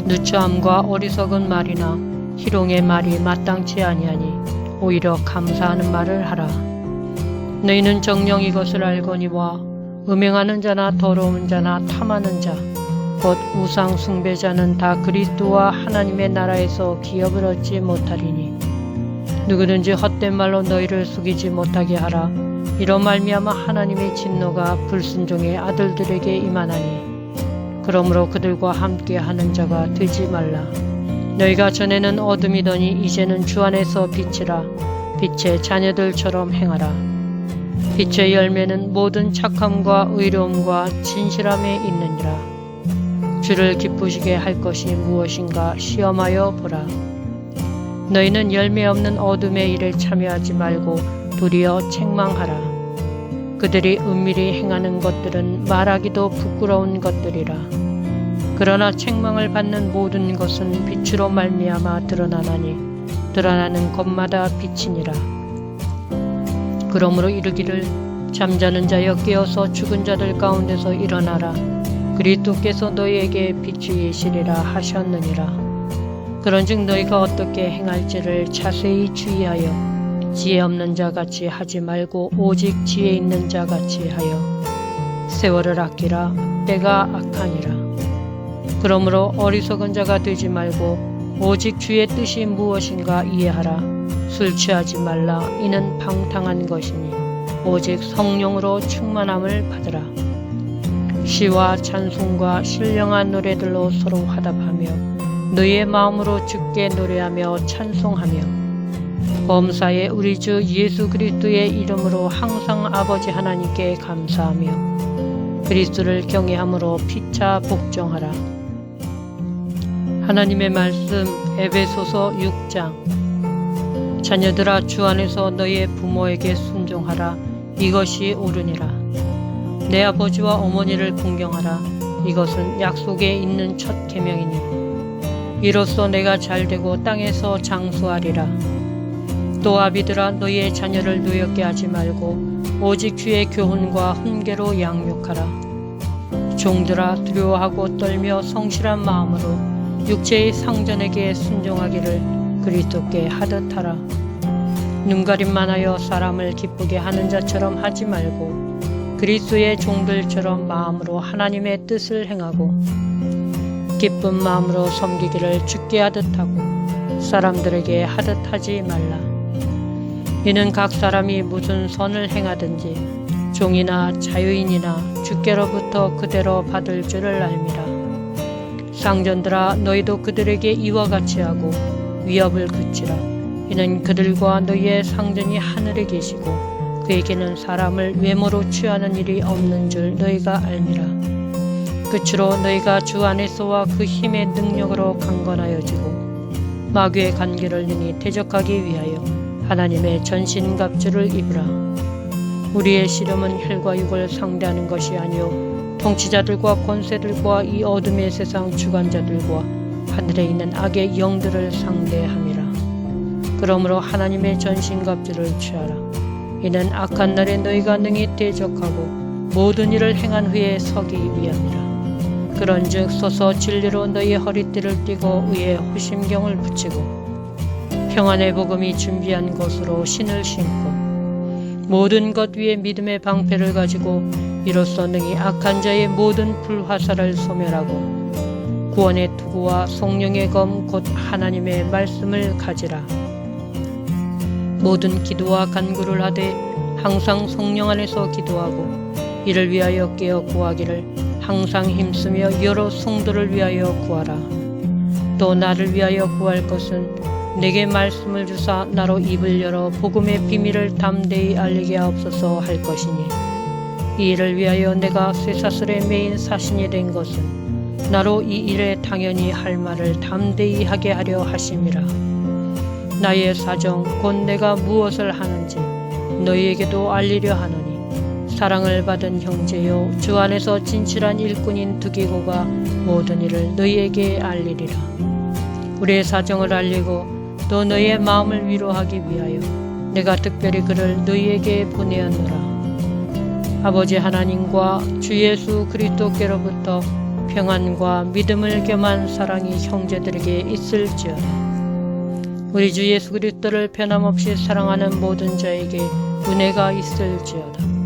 누추함과 어리석은 말이나 희롱의 말이 마땅치 아니하니 오히려 감사하는 말을 하라. 너희는 정녕 이것을 알거니와 음행하는 자나 더러운 자나 탐하는 자 곧 우상 숭배자는 다 그리스도와 하나님의 나라에서 기업을 얻지 못하리니 누구든지 헛된 말로 너희를 속이지 못하게 하라. 이로 말미암아 하나님의 진노가 불순종의 아들들에게 임하나니 그러므로 그들과 함께 하는 자가 되지 말라. 너희가 전에는 어둠이더니 이제는 주 안에서 빛이라. 빛의 자녀들처럼 행하라. 빛의 열매는 모든 착함과 의로움과 진실함에 있느니라. 주를 기쁘시게 할 것이 무엇인가 시험하여 보라. 너희는 열매 없는 어둠의 일에 참여하지 말고 도리어 책망하라. 그들이 은밀히 행하는 것들은 말하기도 부끄러운 것들이라. 그러나 책망을 받는 모든 것은 빛으로 말미암아 드러나나니 드러나는 것마다 빛이니라. 그러므로 이르기를 잠자는 자여 깨어서 죽은 자들 가운데서 일어나라. 그리스도께서 너희에게 빛이시리라 하셨느니라. 그런즉 너희가 어떻게 행할지를 자세히 주의하여 지혜 없는 자같이 하지 말고 오직 지혜 있는 자같이 하여 세월을 아끼라. 때가 악하니라. 그러므로 어리석은 자가 되지 말고 오직 주의 뜻이 무엇인가 이해하라. 술 취하지 말라. 이는 방탕한 것이니 오직 성령으로 충만함을 받으라. 시와 찬송과 신령한 노래들로 서로 화답하며 너희의 마음으로 주께 노래하며 찬송하며 범사에 우리 주 예수 그리스도의 이름으로 항상 아버지 하나님께 감사하며 그리스도를 경외함으로 피차 복종하라. 하나님의 말씀 에베소서 6장. 자녀들아 주 안에서 너희의 부모에게 순종하라. 이것이 옳으니라. 내 아버지와 어머니를 공경하라. 이것은 약속에 있는 첫 계명이니 이로써 내가 잘되고 땅에서 장수하리라. 또 아비들아 너희의 자녀를 노엽게 하지 말고 오직 주의 교훈과 훈계로 양육하라. 종들아 두려워하고 떨며 성실한 마음으로 육체의 상전에게 순종하기를 그리스도께 하듯 하라. 눈가림만 하여 사람을 기쁘게 하는 자처럼 하지 말고 그리스도의 종들처럼 마음으로 하나님의 뜻을 행하고 기쁜 마음으로 섬기기를 주께 하듯 하고 사람들에게 하듯 하지 말라. 이는 각 사람이 무슨 선을 행하든지 종이나 자유인이나 주께로부터 그대로 받을 줄을 알미라. 상전들아 너희도 그들에게 이와 같이 하고 위협을 그치라. 이는 그들과 너희의 상전이 하늘에 계시고 그에게는 사람을 외모로 취하는 일이 없는 줄 너희가 알미라. 끝으로 너희가 주 안에서와 그 힘의 능력으로 강건하여지고 마귀의 관계를 능히 대적하기 위하여 하나님의 전신갑주를 입으라. 우리의 씨름은 혈과 육을 상대하는 것이 아니요 통치자들과 권세들과 이 어둠의 세상 주관자들과 하늘에 있는 악의 영들을 상대함이라. 그러므로 하나님의 전신갑주를 취하라. 이는 악한 날에 너희가 능히 대적하고 모든 일을 행한 후에 서기 위함이라. 그런즉 서서 진리로 너희의 허리띠를 띠고 의에 호심경을 붙이고 평안의 복음이 준비한 것으로 신을 신고 모든 것 위에 믿음의 방패를 가지고 이로써 능히 악한 자의 모든 불화살을 소멸하고 구원의 투구와 성령의 검 곧 하나님의 말씀을 가지라. 모든 기도와 간구를 하되 항상 성령 안에서 기도하고 이를 위하여 깨어 구하기를 항상 힘쓰며 여러 성도를 위하여 구하라. 또 나를 위하여 구할 것은 내게 말씀을 주사 나로 입을 열어 복음의 비밀을 담대히 알리게 하옵소서 할 것이니 이 일을 위하여 내가 쇠사슬에 매인 사신이 된 것은 나로 이 일에 당연히 할 말을 담대히 하게 하려 하심이라. 나의 사정 곧 내가 무엇을 하는지 너희에게도 알리려 하노니 사랑을 받은 형제요 주 안에서 진실한 일꾼인 두기고가 모든 일을 너희에게 알리리라. 우리의 사정을 알리고 또 너희의 마음을 위로하기 위하여 내가 특별히 그를 너희에게 보내었노라. 아버지 하나님과 주 예수 그리스도께로부터 평안과 믿음을 겸한 사랑이 형제들에게 있을지어다. 우리 주 예수 그리스도를 변함없이 사랑하는 모든 자에게 은혜가 있을지어다.